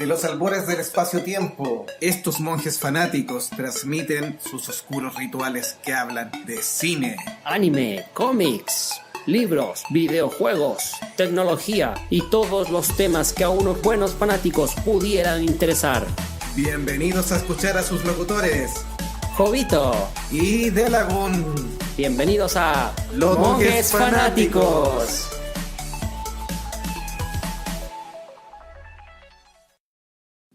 De los albores del espacio-tiempo, estos monjes fanáticos transmiten sus oscuros rituales que hablan de cine, anime, cómics, libros, videojuegos, tecnología y todos los temas que a unos buenos fanáticos pudieran interesar. Bienvenidos a escuchar a sus locutores, Jovito y Delagun. Bienvenidos a Los Monjes Fanáticos.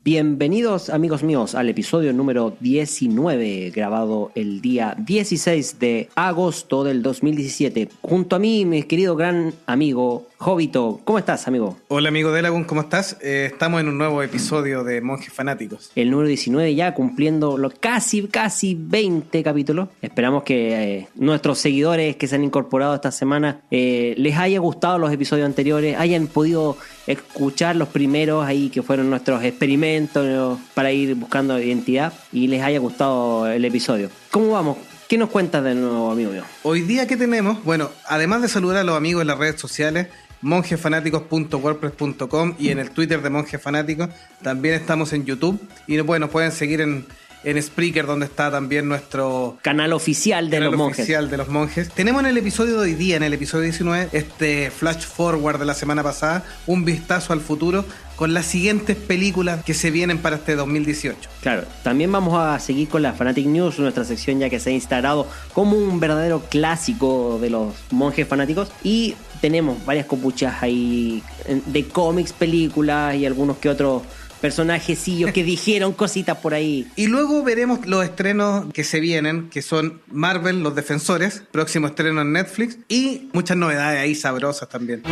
Bienvenidos, amigos míos, al episodio número 19, grabado el día 16 de agosto del 2017. Junto a mí, mi querido gran amigo Jovito. ¿Cómo estás, amigo? Hola, amigo Delagun, ¿cómo estás? Estamos en un nuevo episodio de Monjes Fanáticos. El número 19 ya, cumpliendo los casi 20 capítulos. Esperamos que nuestros seguidores que se han incorporado esta semana les haya gustado los episodios anteriores, hayan podido escuchar los primeros ahí que fueron nuestros experimentos para ir buscando identidad y les haya gustado el episodio. ¿Cómo vamos? ¿Qué nos cuentas de nuevo, amigo mío? Hoy día, ¿qué tenemos? Bueno, además de saludar a los amigos en las redes sociales, monjesfanáticos.wordpress.com y en el Twitter de Monjes Fanáticos, también estamos en YouTube y bueno, pueden seguir en Spreaker, donde está también nuestro canal oficial de los monjes. Tenemos en el episodio de hoy día, en el episodio 19, este flash forward de la semana pasada, un vistazo al futuro con las siguientes películas que se vienen para este 2018. Claro, también vamos a seguir con la Fanatic News, nuestra sección ya que se ha instaurado como un verdadero clásico de los monjes fanáticos, y tenemos varias copuchas ahí de cómics, películas y algunos que otros personajecillos que dijeron cositas por ahí. Y luego veremos los estrenos que se vienen, que son Marvel, Los Defensores, próximo estreno en Netflix, y muchas novedades ahí sabrosas también.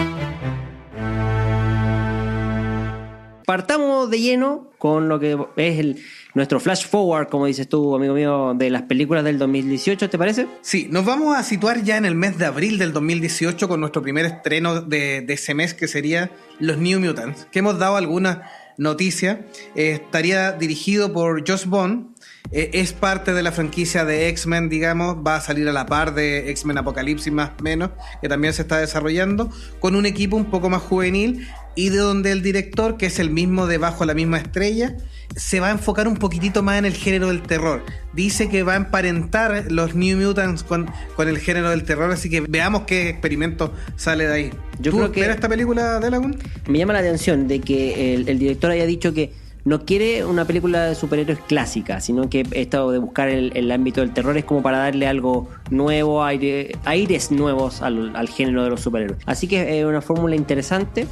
Partamos de lleno con lo que es nuestro flash forward, como dices tú, amigo mío, de las películas del 2018, ¿te parece? Sí, nos vamos a situar ya en el mes de abril del 2018 con nuestro primer estreno de ese mes, que sería Los New Mutants, que hemos dado algunas noticias. Estaría dirigido por Joss Bond. Es parte de la franquicia de X-Men, digamos, va a salir a la par de X-Men Apocalipsis más o menos, que también se está desarrollando, con un equipo un poco más juvenil, y de donde el director, que es el mismo de Bajo la Misma Estrella, se va a enfocar un poquitito más en el género del terror. Dice que va a emparentar los New Mutants con el género del terror, así que veamos qué experimento sale de ahí. Yo ¿Tú creo que esperas esta película, Delagun? Me llama la atención de que el director haya dicho que no quiere una película de superhéroes clásica, sino que esto de buscar el ámbito del terror es como para darle algo nuevo, aires nuevos al género de los superhéroes. Así que es una fórmula interesante.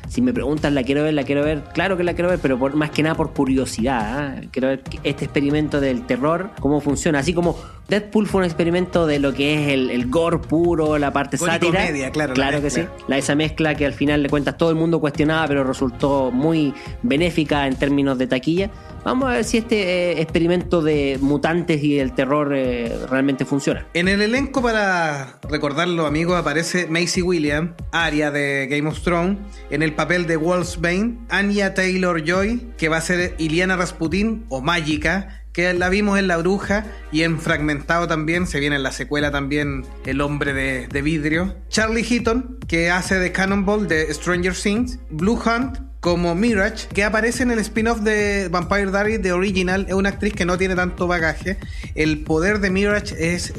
Si me preguntas, ¿la quiero ver? Claro que la quiero ver, pero más que nada por curiosidad. Quiero ver este experimento del terror, cómo funciona. Así como Deadpool fue un experimento de lo que es el gore puro, la parte gore sátira. Comedia, claro que sí. Esa mezcla que al final de cuentas todo el mundo cuestionaba, pero resultó muy benéfica en términos de taquilla. Vamos a ver si este experimento de mutantes y el terror realmente funciona. En el elenco, para recordarlo, amigos, aparece Maisie Williams, Arya de Game of Thrones, en el papel de Wolfsbane, Anya Taylor-Joy, que va a ser Iliana Rasputin o Mágica, que la vimos en La Bruja, y en Fragmentado también, se viene en la secuela también El Hombre de Vidrio. Charlie Heaton, que hace de Cannonball de Stranger Things. Blue Hunt como Mirage, que aparece en el spin-off de Vampire Diaries de Original. Es una actriz que no tiene tanto bagaje. El poder de Mirage es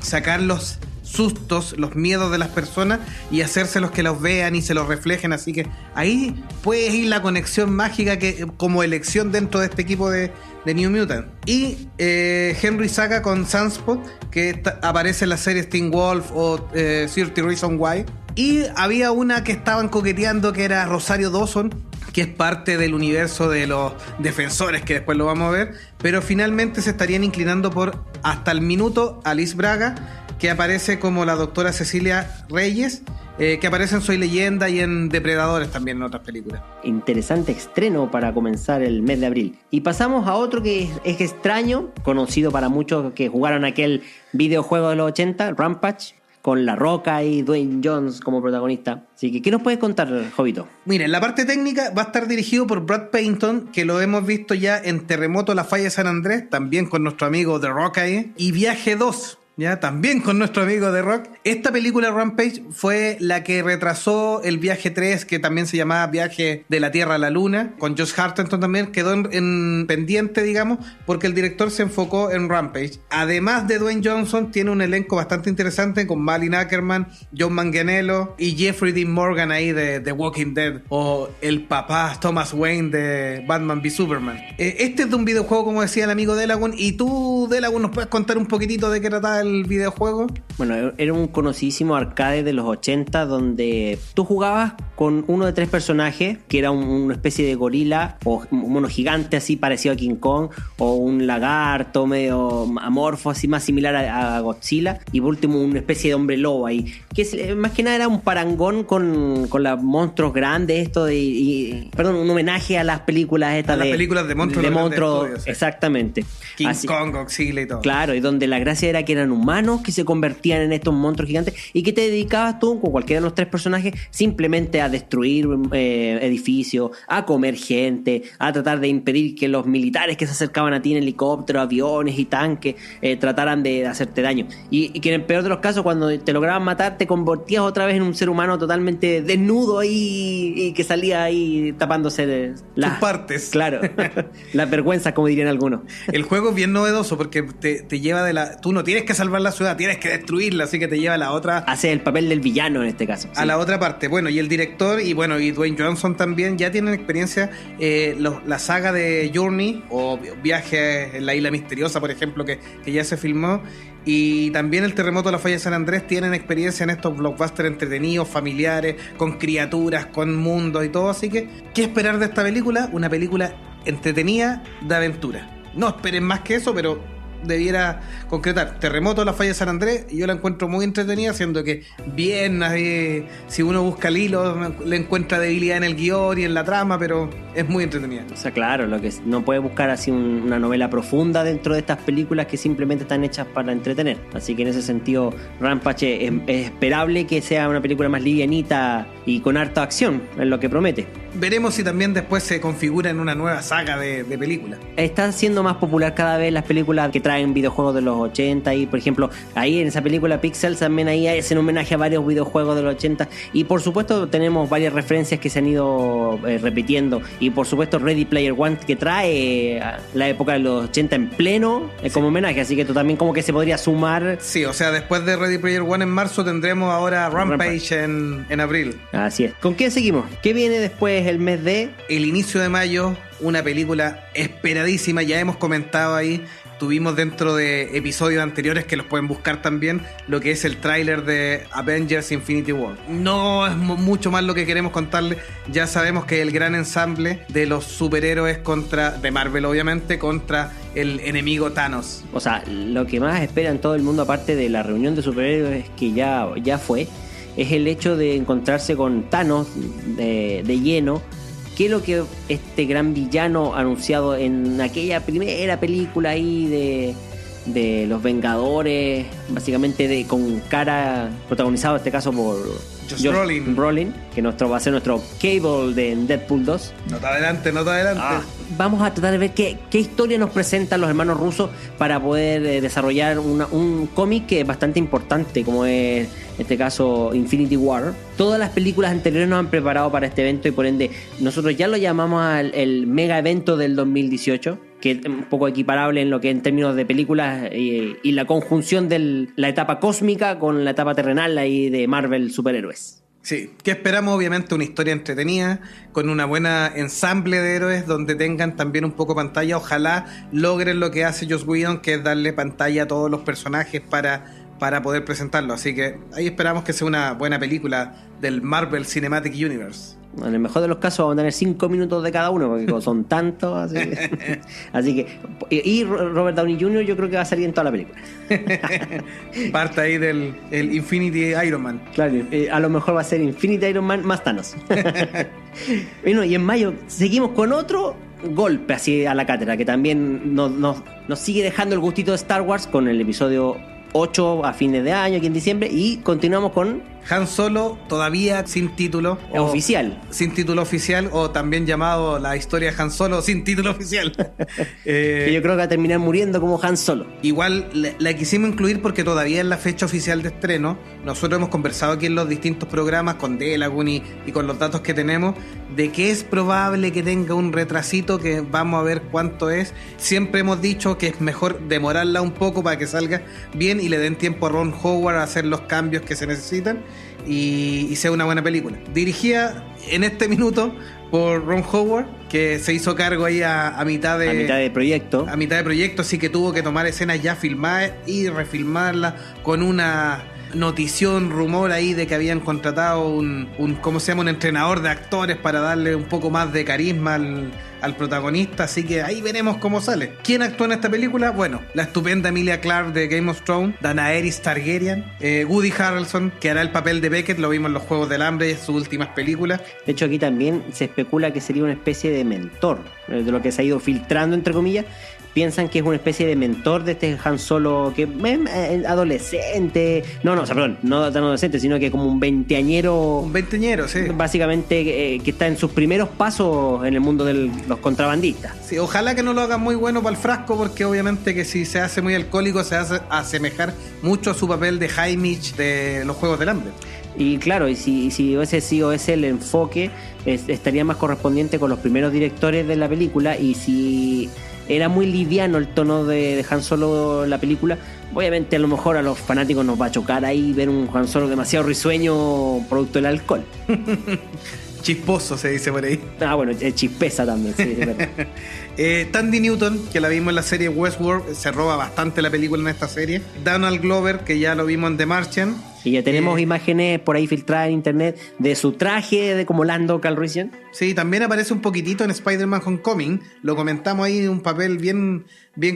sacar los sustos, los miedos de las personas y hacérselos que los vean y se los reflejen, así que ahí puede ir la conexión mágica que como elección dentro de este equipo de New Mutant. Y Henry Zaga con Sunspot, que aparece en la serie Teen Wolf o 30 Reasons Why. Y había una que estaban coqueteando, que era Rosario Dawson, que es parte del universo de los Defensores, que después lo vamos a ver, pero finalmente se estarían inclinando por, hasta el minuto, Alice Braga, que aparece como la doctora Cecilia Reyes, que aparece en Soy Leyenda y en Depredadores también, en otras películas. Interesante estreno para comenzar el mes de abril. Y pasamos a otro que es extraño, conocido para muchos que jugaron aquel videojuego de los 80, Rampage, con La Roca y Dwayne Johnson como protagonista. Así que, ¿qué nos puedes contar, Jovito? Miren, la parte técnica va a estar dirigido por Brad Paisley, que lo hemos visto ya en Terremoto, La Falla de San Andrés, también con nuestro amigo The Rock ahí, y Viaje 2, ya también con nuestro amigo The Rock. Esta película Rampage fue la que retrasó el Viaje 3, que también se llamaba Viaje de la Tierra a la Luna, con Josh Hartnett también, quedó en pendiente, digamos, porque el director se enfocó en Rampage. Además de Dwayne Johnson, tiene un elenco bastante interesante con Malin Ackerman, John Manganiello y Jeffrey Dean Morgan ahí de The Walking Dead, o el papá Thomas Wayne de Batman v Superman. Este es de un videojuego, como decía el amigo Delagun, y tú, Delagun, ¿nos puedes contar un poquitito de qué trataba el videojuego? Bueno, era un conocidísimo arcade de los 80 donde tú jugabas con uno de 3 personajes, que era una especie de gorila o un mono gigante así parecido a King Kong, o un lagarto medio amorfo así más similar a Godzilla, y por último una especie de hombre lobo ahí, que más que nada era un parangón con los monstruos grandes, perdón, un homenaje a las películas estas, las películas de monstruos, estudio, sí. Exactamente. King Kong, Godzilla y todo. Claro, y donde la gracia era que eran humanos que se convertían en estos monstruos gigantes y que te dedicabas tú, con cualquiera de los 3 personajes, simplemente a destruir edificios, a comer gente, a tratar de impedir que los militares que se acercaban a ti en helicópteros, aviones y tanques trataran de hacerte daño. Y que en el peor de los casos, cuando te lograban matar, te convertías otra vez en un ser humano totalmente desnudo ahí y que salía ahí tapándose las partes. Claro, las vergüenzas, como dirían algunos. El juego es bien novedoso porque te lleva tú no tienes que salvar la ciudad, tienes que destruirla, así que te lleva a la otra. Hace el papel del villano en este caso. A sí, la otra parte. Bueno, y el director y Dwayne Johnson también ya tienen experiencia. La saga de Journey o Viaje en la Isla Misteriosa, por ejemplo, que ya se filmó. Y también el Terremoto de la Falla de San Andrés tienen experiencia en estos blockbusters entretenidos, familiares, con criaturas, con mundos y todo. Así que, ¿qué esperar de esta película? Una película entretenida de aventura. No esperen más que eso, pero debiera concretar. Terremoto de la Falla de San Andrés, y yo la encuentro muy entretenida, siendo que bien, si uno busca el hilo, le encuentra debilidad en el guión y en la trama, pero es muy entretenida. O sea, claro, lo que no puede buscar así una novela profunda dentro de estas películas que simplemente están hechas para entretener. Así que en ese sentido, Rampage es esperable que sea una película más livianita y con harta acción, es lo que promete. Veremos si también después se configura en una nueva saga de películas. Está siendo más popular cada vez las películas que traen videojuegos de los 80 y, por ejemplo, ahí en esa película Pixels también ahí hacen homenaje a varios videojuegos de los 80 y por supuesto tenemos varias referencias que se han ido repitiendo y por supuesto Ready Player One, que trae la época de los 80 en pleno como homenaje, así que esto también como que se podría sumar. Sí, o sea, después de Ready Player One en marzo tendremos ahora Rampage en abril. Así es. ¿Con quién seguimos? ¿Qué viene después el mes de? El inicio de mayo, una película esperadísima, ya hemos comentado ahí. Tuvimos dentro de episodios anteriores que los pueden buscar también, lo que es el tráiler de Avengers Infinity War. No es mucho más lo que queremos contarles. Ya sabemos que el gran ensamble de los superhéroes de Marvel, obviamente, contra el enemigo Thanos. O sea, lo que más esperan todo el mundo, aparte de la reunión de superhéroes que ya fue, es el hecho de encontrarse con Thanos de lleno. ¿Qué es lo que este gran villano anunciado en aquella primera película ahí de los Vengadores, básicamente con cara, protagonizado en este caso por Josh Brolin, que va a ser nuestro Cable de Deadpool 2. No te adelante. Vamos a tratar de ver qué historia nos presentan los hermanos rusos para poder desarrollar un cómic que es bastante importante, como es en este caso Infinity War. Todas las películas anteriores nos han preparado para este evento y por ende nosotros ya lo llamamos el mega evento del 2018, que es un poco equiparable en lo que en términos de películas y la conjunción de la etapa cósmica con la etapa terrenal ahí de Marvel superhéroes. Sí, que esperamos obviamente una historia entretenida, con una buena ensamble de héroes donde tengan también un poco pantalla. Ojalá logren lo que hace Joss Whedon, que es darle pantalla a todos los personajes para poder presentarlo. Así que ahí esperamos que sea una buena película del Marvel Cinematic Universe. En el mejor de los casos vamos a tener 5 minutos de cada uno, porque son tantos. Así que y Robert Downey Jr. yo creo que va a salir en toda la película. Parte ahí del Infinity Iron Man. Claro, a lo mejor va a ser Infinity Iron Man más Thanos. Bueno, y en mayo seguimos con otro golpe así a la cátedra, que también nos sigue dejando el gustito de Star Wars con el episodio 8 a fines de año, aquí en diciembre, y continuamos con Han Solo todavía sin título. Oficial. Sin título oficial, o también llamado La historia de Han Solo sin título oficial. Que yo creo que va a terminar muriendo como Han Solo. Igual la quisimos incluir porque todavía es la fecha oficial de estreno. Nosotros hemos conversado aquí en los distintos programas con Delagun y con los datos que tenemos de que es probable que tenga un retrasito, que vamos a ver cuánto es. Siempre hemos dicho que es mejor demorarla un poco para que salga bien y le den tiempo a Ron Howard a hacer los cambios que se necesitan y sea una buena película. Dirigida en este minuto por Ron Howard, que se hizo cargo ahí a mitad de proyecto. A mitad de proyecto, así que tuvo que tomar escenas ya filmadas y refilmarlas con una notición, rumor ahí de que habían contratado un ¿cómo se llama? Un entrenador de actores para darle un poco más de carisma al protagonista, así que ahí veremos cómo sale. ¿Quién actuó en esta película? Bueno, la estupenda Emilia Clarke de Game of Thrones, Daenerys Targaryen, Woody Harrelson, que hará el papel de Beckett, lo vimos en los Juegos del Hambre, en sus últimas películas. De hecho, aquí también se especula que sería una especie de mentor, de lo que se ha ido filtrando, entre comillas. Piensan que es una especie de mentor de este Han Solo que adolescente, no tan adolescente, sino que como un veinteañero. Un veinteañero, sí. Básicamente que está en sus primeros pasos en el mundo de los contrabandistas. Sí, ojalá que no lo hagan muy bueno para el frasco, porque obviamente que si se hace muy alcohólico se hace asemejar mucho a su papel de Haymitch de los Juegos del Hambre. Y claro, y si ese sí o es el enfoque, estaría más correspondiente con los primeros directores de la película. Y si era muy liviano el tono de Han Solo en la película, obviamente a lo mejor a los fanáticos nos va a chocar ahí ver un Han Solo demasiado risueño producto del alcohol. Chisposo se dice por ahí. Bueno, chispeza también, sí, es verdad. Tandy Newton, que la vimos en la serie Westworld, se roba bastante la película en esta serie. Donald Glover, que ya lo vimos en The Martian. Y ya tenemos imágenes por ahí filtradas en internet de su traje de como Lando Calrissian. Sí, también aparece un poquitito en Spider-Man Homecoming. Lo comentamos ahí, un papel bien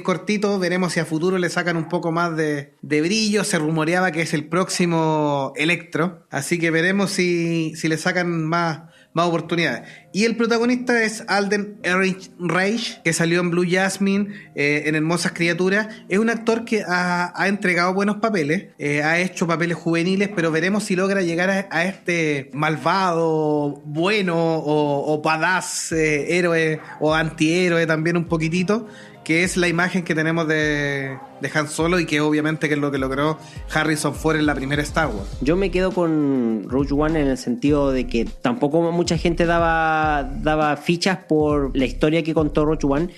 cortito. Veremos si a futuro le sacan un poco más de brillo. Se rumoreaba que es el próximo Electro. Así que veremos si le sacan más oportunidades. Y el protagonista es Alden Ehrenreich, que salió en Blue Jasmine, en Hermosas Criaturas. Es un actor que ha entregado buenos papeles, ha hecho papeles juveniles, pero veremos si logra llegar a este malvado, bueno o badass héroe o antihéroe también un poquitito, que es la imagen que tenemos de Han Solo y que obviamente que es lo que logró Harrison Ford en la primera Star Wars. Yo me quedo con Rogue One en el sentido de que tampoco mucha gente daba fichas por la historia que contó Rogue One.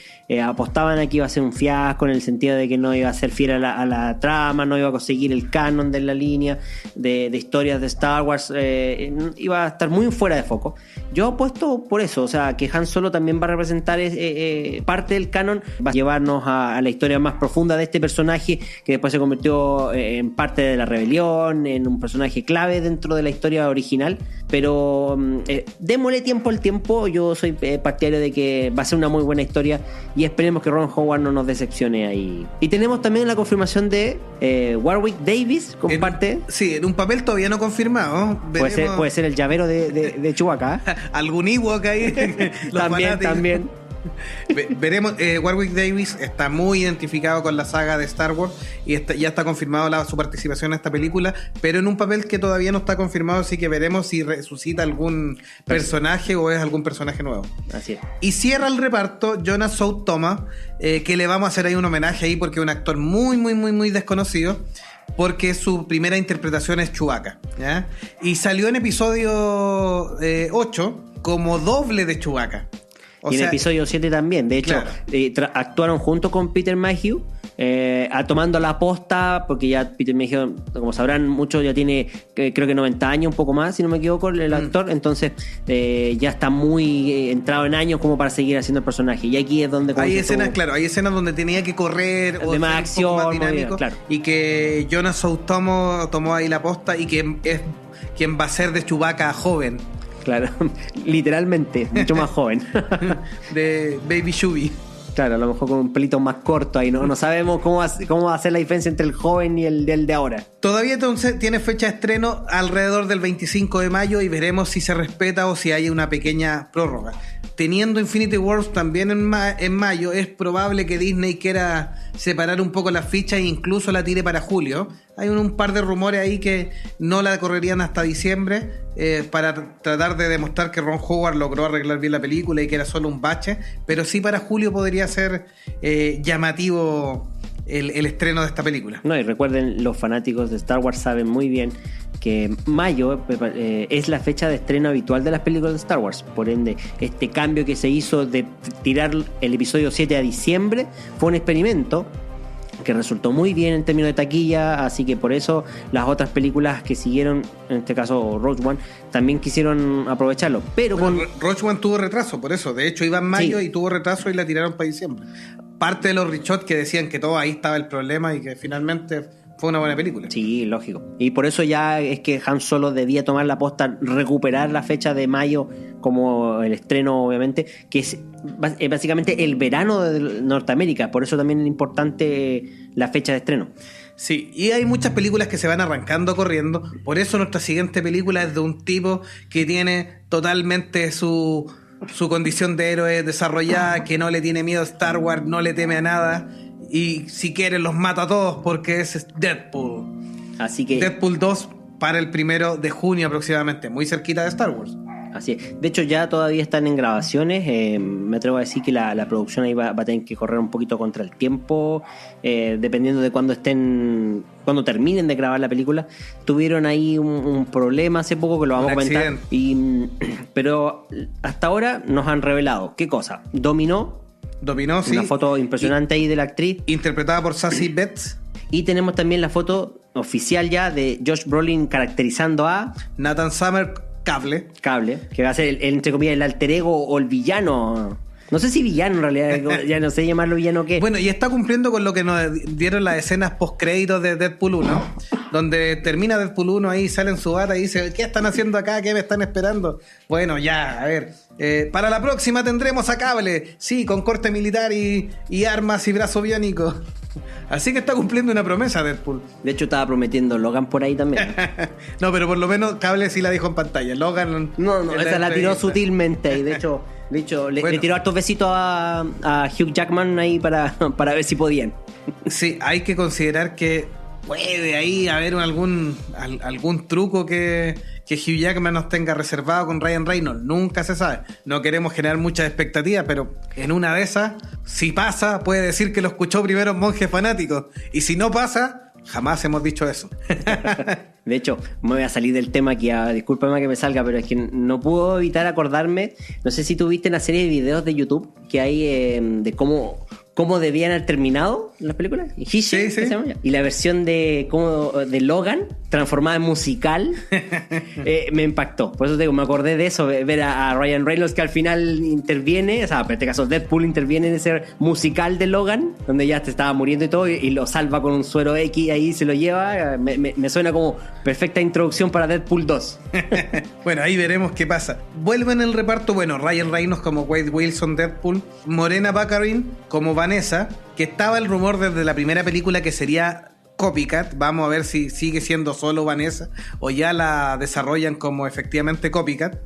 Apostaban a que iba a ser un fiasco en el sentido de que no iba a ser fiel a la trama, no iba a conseguir el canon de la línea de historias de Star Wars, iba a estar muy fuera de foco. Yo apuesto por eso, o sea, que Han Solo también va a representar parte del canon, va a llevarnos a la historia más profunda de este personaje que después se convirtió en parte de la rebelión, en un personaje clave dentro de la historia original, pero démosle tiempo al tiempo. Yo soy partidario de que va a ser una muy buena historia y esperemos que Ron Howard no nos decepcione ahí. Y tenemos también la confirmación de Warwick Davis como parte. Sí, en un papel todavía no confirmado. Puede ser el llavero de Chewbacca. Algún Ewok ahí. También. Veremos. Warwick Davis está muy identificado con la saga de Star Wars y ya está confirmado su participación en esta película, pero en un papel que todavía no está confirmado, así que veremos si resucita algún personaje o es algún personaje nuevo. Así es. Y cierra el reparto Jonas Thomas, que le vamos a hacer ahí un homenaje ahí porque es un actor muy desconocido, porque su primera interpretación es Chewbacca, ¿ya? Y salió en episodio 8 como doble de Chewbacca. Y en episodio 7 también. De hecho, claro, actuaron junto con Peter Mayhew, tomando la posta, porque ya Peter Mayhew, como sabrán muchos, ya tiene creo que 90 años, un poco más, si no me equivoco, el actor. Entonces ya está muy entrado en años como para seguir haciendo el personaje. Y aquí es donde... Hay escenas donde tenía que correr o de más acción, más dinámico, claro. Y que Jonas tomó ahí la posta y que es quien va a ser de Chewbacca joven. Claro, literalmente, mucho más joven. De Baby Chubby. Claro, a lo mejor con un pelito más corto ahí, ¿no? No sabemos cómo va a ser la diferencia entre el joven y el de ahora. Todavía entonces tiene fecha de estreno alrededor del 25 de mayo y veremos si se respeta o si hay una pequeña prórroga. teniendo Infinity Wars también en mayo, es probable que Disney quiera separar un poco las fichas e incluso la tire para julio. Hay un par de rumores ahí que no la correrían hasta diciembre para tratar de demostrar que Ron Howard logró arreglar bien la película y que era solo un bache, pero sí para julio podría ser llamativo el estreno de esta película. No, y recuerden, los fanáticos de Star Wars saben muy bien que mayo es la fecha de estreno habitual de las películas de Star Wars. Por ende, este cambio que se hizo de tirar el episodio 7 a diciembre fue un experimento que resultó muy bien en términos de taquilla, así que por eso las otras películas que siguieron, en este caso Rogue One, también quisieron aprovecharlo. Pero Rogue One tuvo retraso, por eso. De hecho, iba en mayo Sí. y tuvo retraso y la tiraron para diciembre. Parte de los reshots que decían que todo ahí estaba el problema y que finalmente fue una buena película. Sí, lógico. Y por eso ya es que Han Solo debía tomar la posta, recuperar la fecha de mayo como el estreno, obviamente, que es básicamente el verano de Norteamérica. Por eso también es importante la fecha de estreno. Sí, y hay muchas películas que se van arrancando corriendo. Por eso nuestra siguiente película es de un tipo que tiene totalmente su condición de héroe desarrollada, que no le tiene miedo a Star Wars, no le teme a nada. Y si quiere los mata a todos porque es Deadpool. Así que Deadpool 2 para el 1 de junio aproximadamente, muy cerquita de Star Wars. así es. De hecho, ya todavía están en grabaciones. Me atrevo a decir que la producción ahí va a tener que correr un poquito contra el tiempo, dependiendo de cuando terminen de grabar la película. Tuvieron ahí un problema hace poco que lo vamos a comentar. Pero hasta ahora nos han revelado ¿qué cosa? Dominó, sí. una foto impresionante ahí de la actriz. Interpretada por Sassy Betts. Y tenemos también la foto oficial ya de Josh Brolin caracterizando a Nathan Summer, Cable, que va a ser entre comillas el alter ego o el villano. No sé si villano en realidad, ya no sé llamarlo villano qué. Bueno, y está cumpliendo con lo que nos dieron las escenas post-créditos de Deadpool 1, donde termina Deadpool 1 ahí, sale en su bata y dice, ¿qué están haciendo acá? ¿Qué me están esperando? Bueno, ya, a ver, para la próxima tendremos a Cable, sí, con corte militar y armas y brazo biónico. Así que está cumpliendo una promesa Deadpool. De hecho estaba prometiendo Logan por ahí también. No, pero por lo menos Cable sí la dijo en pantalla. Logan No, esa la tiró sutilmente y de hecho le tiró hartos besitos a Hugh Jackman ahí para ver si podían. Sí, hay que considerar que puede ahí haber algún truco que Hugh Jackman nos tenga reservado con Ryan Reynolds. Nunca se sabe. No queremos generar muchas expectativas, pero en una de esas, si pasa, puede decir que lo escuchó primero un monje fanático. Y si no pasa, jamás hemos dicho eso. De hecho, me voy a salir del tema aquí, discúlpame que me salga, pero es que no puedo evitar acordarme. No sé si tú viste una serie de videos de YouTube que hay de cómo debían haber terminado las películas. Sí. Y la versión de Logan transformada en musical me impactó. Por eso te digo, me acordé de eso, ver a Ryan Reynolds que al final interviene, o sea, en este caso Deadpool interviene en ese musical de Logan, donde ya te estaba muriendo y todo, y lo salva con un suero X, ahí se lo lleva. Me suena como perfecta introducción para Deadpool 2. Bueno, ahí veremos qué pasa. Vuelve en el reparto, bueno, Ryan Reynolds como Wade Wilson Deadpool, Morena Baccarin como Vanessa, que estaba el rumor desde la primera película que sería Copycat. Vamos a ver si sigue siendo solo Vanessa o ya la desarrollan como efectivamente Copycat.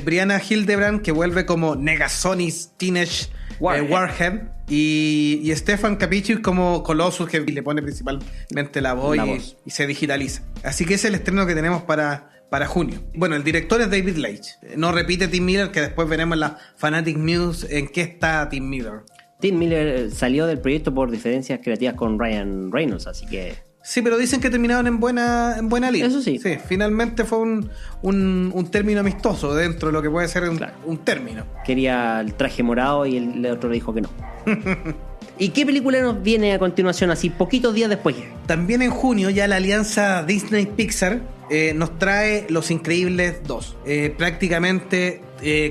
Brianna Hildebrand, que vuelve como Negasonic Teenage Warhead. Y Stefan Capicius como Colossus, que le pone principalmente la voz. Y se digitaliza. Así que ese es el estreno que tenemos para junio. Bueno, el director es David Leitch. No repite Tim Miller, que después veremos en la Fanatic News en qué está Tim Miller. Tim Miller salió del proyecto por diferencias creativas con Ryan Reynolds, así que... Sí, pero dicen que terminaron en buena línea. Eso sí. Sí, finalmente fue un término amistoso dentro de lo que puede ser un término. Quería el traje morado y el otro le dijo que no. ¿Y qué película nos viene a continuación, así poquitos días después? También en junio ya la alianza Disney-Pixar nos trae Los Increíbles 2. Prácticamente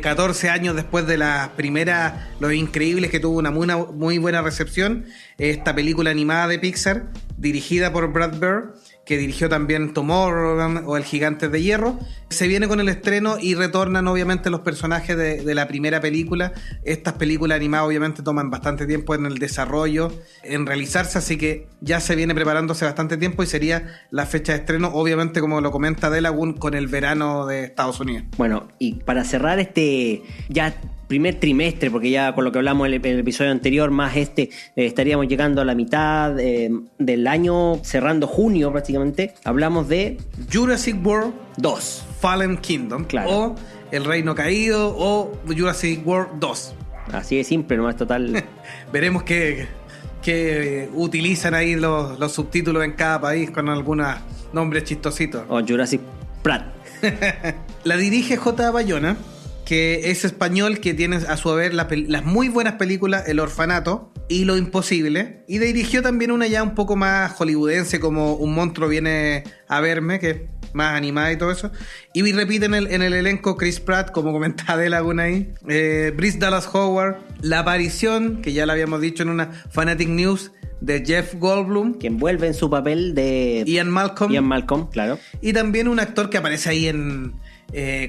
14 años después de la primera Los Increíbles, que tuvo una muy buena recepción. Esta película animada de Pixar, dirigida por Brad Bird, que dirigió también Tomorrowland o El Gigante de Hierro, se viene con el estreno y retornan obviamente los personajes de la primera película. Estas películas animadas obviamente toman bastante tiempo en el desarrollo, en realizarse, así que ya se viene preparándose bastante tiempo y sería la fecha de estreno, obviamente como lo comenta Delagun, con el verano de Estados Unidos. Bueno, y para cerrar ya primer trimestre, porque ya con lo que hablamos en el episodio anterior, más estaríamos llegando a la mitad del año, cerrando junio prácticamente, hablamos de Jurassic World 2. Fallen Kingdom, claro. O El Reino Caído, o Jurassic World 2. Así de simple, nomás total. Veremos qué utilizan ahí los subtítulos en cada país con algunos nombres chistositos. O Jurassic Pratt. La dirige J. Bayona, que es español, que tiene a su haber las muy buenas películas El Orfanato y Lo Imposible, y dirigió también una ya un poco más hollywoodense como Un monstruo viene a verme, que es más animada y todo eso, y repite en el elenco Chris Pratt, como comentaba Adele Laguna ahí, Bryce Dallas Howard, la aparición, que ya la habíamos dicho en una Fanatic News, de Jeff Goldblum, que envuelve en su papel de Ian Malcolm, claro. Y también un actor que aparece ahí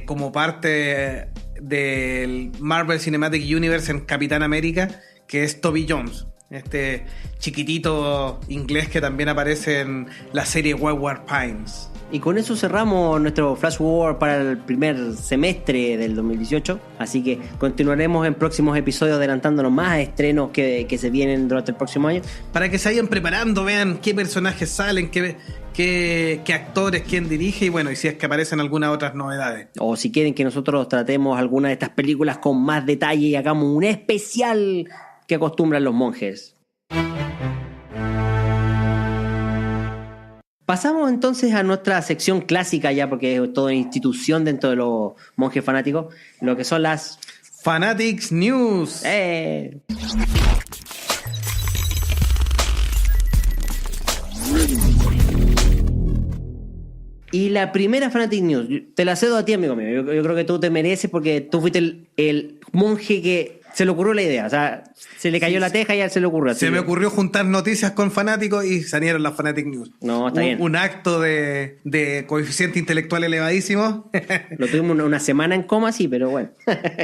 como parte del Marvel Cinematic Universe en Capitán América, que es Toby Jones, este chiquitito inglés que también aparece en la serie Wayward Pines. Y con eso cerramos nuestro Flash Forward para el primer semestre del 2018. Así que continuaremos en próximos episodios adelantándonos más estrenos que se vienen durante el próximo año. Para que se vayan preparando, vean qué personajes salen, qué actores, quién dirige y bueno, y si es que aparecen algunas otras novedades. O si quieren que nosotros tratemos alguna de estas películas con más detalle y hagamos un especial que acostumbran los monjes. Pasamos entonces a nuestra sección clásica ya, porque es toda una institución dentro de los monjes fanáticos, lo que son las Fanatics News. Y la primera Fanatic News, te la cedo a ti, amigo mío. Yo creo que tú te mereces porque tú fuiste el monje que se le ocurrió la idea. O sea, se le cayó la teja y a él se le ocurrió. Se me ocurrió juntar noticias con fanáticos y salieron las Fanatic News. No, está bien. Un acto de coeficiente intelectual elevadísimo. Lo tuvimos una semana en coma, sí, pero bueno.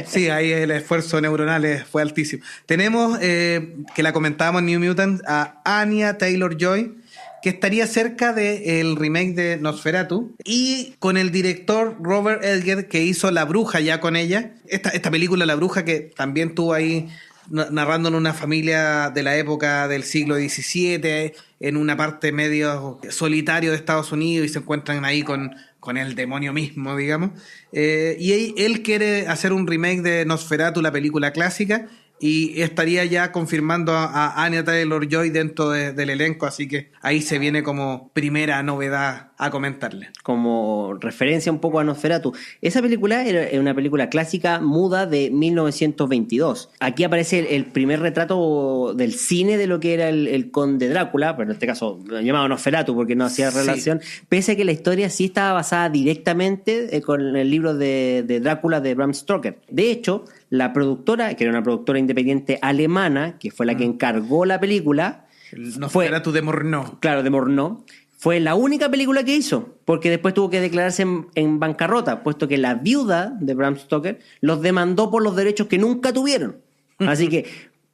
Sí, ahí el esfuerzo neuronal fue altísimo. Tenemos, que la comentábamos en New Mutants, a Anya Taylor-Joy, que estaría cerca del remake de Nosferatu, y con el director Robert Eggers, que hizo La Bruja ya con ella. Esta película, La Bruja, que también tuvo ahí narrando en una familia de la época del siglo XVII, en una parte medio solitario de Estados Unidos, y se encuentran ahí con el demonio mismo, digamos. Y él quiere hacer un remake de Nosferatu, la película clásica, y estaría ya confirmando a Anya Taylor-Joy dentro del elenco, así que ahí se viene como primera novedad a comentarle. Como referencia un poco a Nosferatu. Esa película era una película clásica muda de 1922. Aquí aparece el primer retrato del cine de lo que era el conde Drácula, pero en este caso llamado Nosferatu porque no hacía relación, sí. Pese a que la historia sí estaba basada directamente con el libro de Drácula de Bram Stoker. De hecho, la productora, que era una productora independiente alemana, que fue la que encargó la película, Nosferatu de Morneau. Claro, de Morneau. Fue la única película que hizo, porque después tuvo que declararse en bancarrota, puesto que la viuda de Bram Stoker los demandó por los derechos que nunca tuvieron. Así que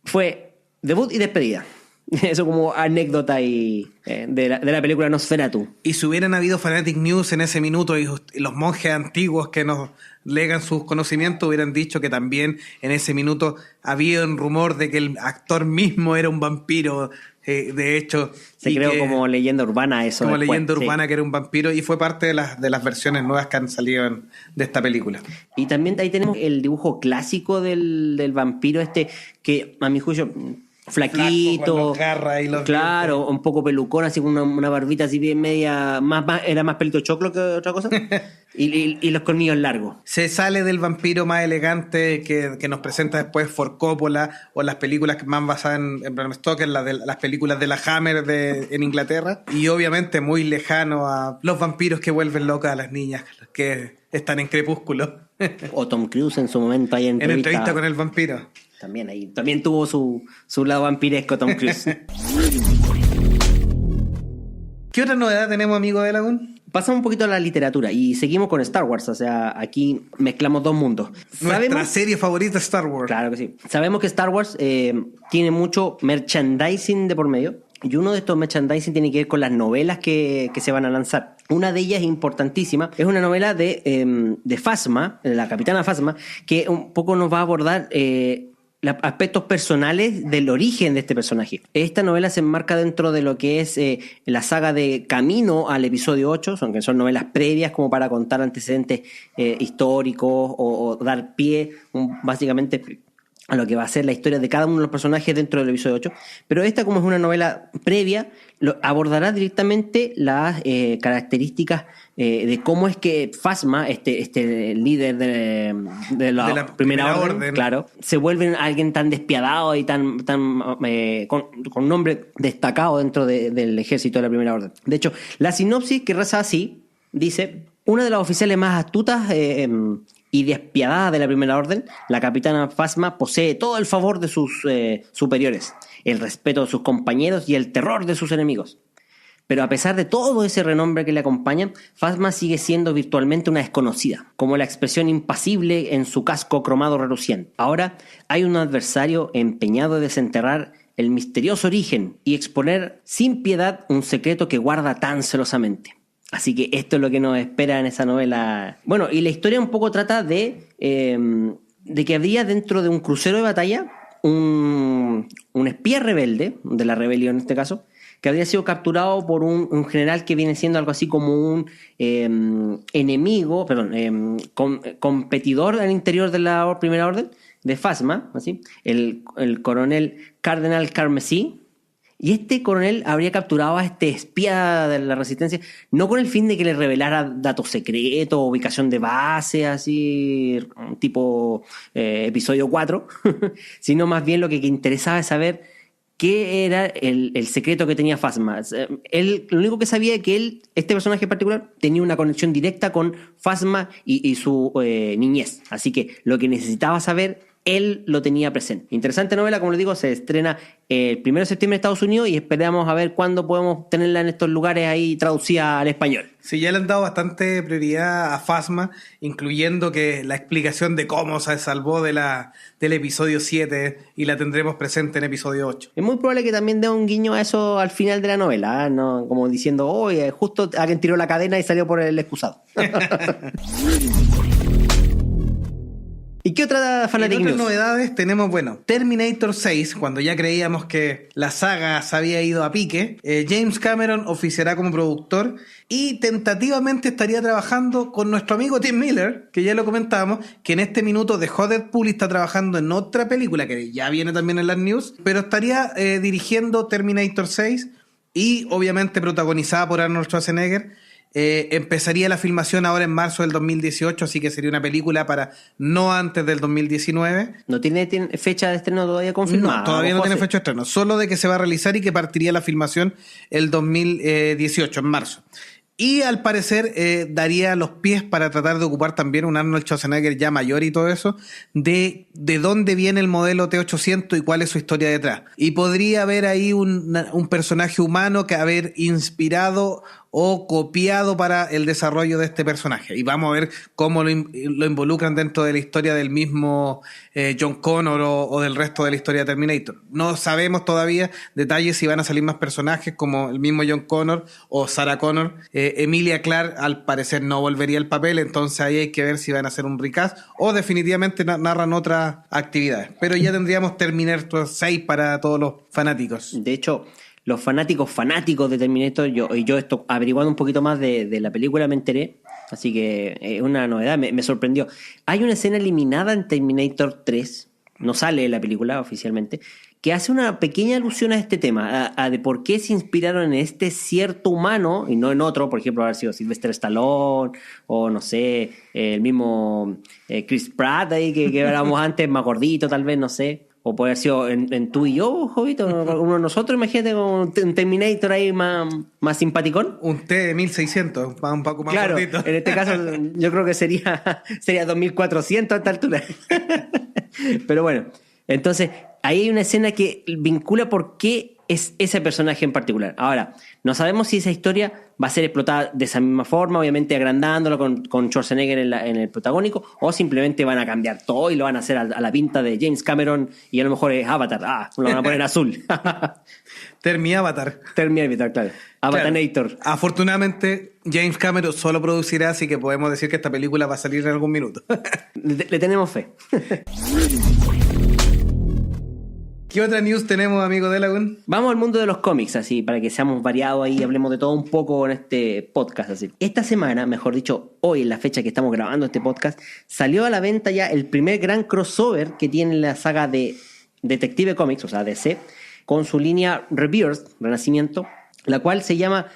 fue debut y despedida. Eso como anécdota de la película Nosferatu. Y si hubieran habido Fanatic News en ese minuto y los monjes antiguos que nos legan sus conocimientos hubieran dicho que también en ese minuto había un rumor de que el actor mismo era un vampiro. De hecho, se creó como leyenda urbana eso. Como después, leyenda urbana, sí. Que era un vampiro, y fue parte de las versiones nuevas que han salido de esta película. Y también ahí tenemos el dibujo clásico del vampiro que a mi juicio flaquito, claro, dientes. Un poco pelucón, así con una barbita así bien media, era más pelito choclo que otra cosa. y los colmillos largos. Se sale del vampiro más elegante que nos presenta después Ford Coppola, o las películas más basadas en Bram Stoker, las películas de la Hammer en Inglaterra, y obviamente muy lejano a los vampiros que vuelven locas a las niñas que están en Crepúsculo. O Tom Cruise en su momento ahí en entrevista con el vampiro. También tuvo su lado vampiresco Tom Cruise. ¿Qué otra novedad tenemos, amigo de Lagún? Pasamos un poquito a la literatura y seguimos con Star Wars. O sea, aquí mezclamos dos mundos. Nuestra serie favorita, Star Wars. Claro que sí. Sabemos que Star Wars tiene mucho merchandising de por medio. Y uno de estos merchandising tiene que ver con las novelas que se van a lanzar. Una de ellas importantísima es una novela de Phasma, la capitana Phasma, que un poco nos va a abordar aspectos personales del origen de este personaje. Esta novela se enmarca dentro de lo que es la saga de Camino al episodio 8, que son novelas previas como para contar antecedentes históricos o dar pie básicamente a lo que va a ser la historia de cada uno de los personajes dentro del episodio 8. Pero esta, como es una novela previa, abordará directamente las características de cómo es que Phasma, este líder de la primera orden, claro, se vuelve alguien tan despiadado y tan con un nombre destacado dentro del ejército de la primera orden. De hecho, la sinopsis, que reza así, dice: una de las oficiales más astutas y despiadada de la primera orden, la capitana Phasma posee todo el favor de sus superiores, el respeto de sus compañeros y el terror de sus enemigos. Pero a pesar de todo ese renombre que le acompaña, Phasma sigue siendo virtualmente una desconocida, como la expresión impasible en su casco cromado reluciente. Ahora hay un adversario empeñado en desenterrar el misterioso origen y exponer sin piedad un secreto que guarda tan celosamente. Así que esto es lo que nos espera en esa novela. Bueno, y la historia un poco trata de que había dentro de un crucero de batalla un espía rebelde, de la rebelión en este caso, que había sido capturado por un general que viene siendo algo así como un competidor al interior de la primera orden, de Phasma, así, el coronel Cardenal Carmesí. Y este coronel habría capturado a este espía de la resistencia, no con el fin de que le revelara datos secretos, ubicación de base, así, tipo episodio 4, sino más bien lo que interesaba es saber qué era el secreto que tenía Phasma. Él, lo único que sabía es que este personaje en particular, tenía una conexión directa con Phasma y su niñez. Así que lo que necesitaba saber, él lo tenía presente. Interesante novela, como les digo, se estrena el 1 de septiembre en Estados Unidos y esperamos a ver cuándo podemos tenerla en estos lugares ahí traducida al español. Sí, ya le han dado bastante prioridad a Phasma, incluyendo que la explicación de cómo se salvó del episodio 7 y la tendremos presente en episodio 8. Es muy probable que también dé un guiño a eso al final de la novela, ¿eh? No, como diciendo, oye, justo alguien tiró la cadena y salió por el excusado. ¿Y qué otra Fanatic En otras News? novedades tenemos, Terminator 6, cuando ya creíamos que la saga se había ido a pique, James Cameron oficiará como productor y tentativamente estaría trabajando con nuestro amigo Tim Miller, que ya lo comentábamos, que en este minuto dejó Deadpool y está trabajando en otra película que ya viene también en las news, pero estaría dirigiendo Terminator 6 y obviamente protagonizada por Arnold Schwarzenegger. Empezaría la filmación ahora en marzo del 2018, así que sería una película para no antes del 2019. ¿No tiene fecha de estreno todavía confirmada? No, todavía no tiene fecha de estreno, solo de que se va a realizar y que partiría la filmación el 2018, en marzo. Y al parecer daría los pies para tratar de ocupar también un Arnold Schwarzenegger ya mayor y todo eso, de dónde viene el modelo T-800 y cuál es su historia detrás. Y podría haber ahí un personaje humano que haber inspirado o copiado para el desarrollo de este personaje. Y vamos a ver cómo lo involucran dentro de la historia del mismo John Connor o del resto de la historia de Terminator. No sabemos todavía detalles si van a salir más personajes como el mismo John Connor o Sarah Connor. Emilia Clarke al parecer no volvería al papel, entonces ahí hay que ver si van a hacer un recast o definitivamente narran otras actividades. Pero ya tendríamos Terminator 6 para todos los fanáticos. De hecho, los fanáticos de Terminator, yo esto averiguando un poquito más de la película me enteré, así que es una novedad, me sorprendió. Hay una escena eliminada en Terminator 3, no sale en la película oficialmente, que hace una pequeña alusión a este tema, a de por qué se inspiraron en este cierto humano y no en otro, por ejemplo, haber sido Sylvester Stallone o no sé, el mismo Chris Pratt ahí que hablábamos antes, más gordito tal vez, no sé. O puede haber sido en tú y yo, Jovito, uno de nosotros, imagínate, con un Terminator ahí más simpaticón. Un T-1600, un poco más claro, gordito. En este caso yo creo que sería 2400 a esta altura. Pero bueno, entonces ahí hay una escena que vincula por qué es ese personaje en particular. Ahora, no sabemos si esa historia va a ser explotada de esa misma forma, obviamente agrandándolo con Schwarzenegger en el protagónico, o simplemente van a cambiar todo y lo van a hacer a la pinta de James Cameron y a lo mejor es Avatar. Lo van a poner azul. Termi Avatar. Termi Avatar, claro. Avatanator. Claro. Afortunadamente, James Cameron solo producirá, así que podemos decir que esta película va a salir en algún minuto. Le tenemos fe. ¿Qué otra news tenemos, amigo Delagun? Vamos al mundo de los cómics, así, para que seamos variados ahí, hablemos de todo un poco en este podcast, así. Esta semana, mejor dicho, hoy, en la fecha que estamos grabando este podcast, salió a la venta ya el primer gran crossover que tiene la saga de Detective Comics, o sea, DC, con su línea Rebirth, Renacimiento, la cual se llama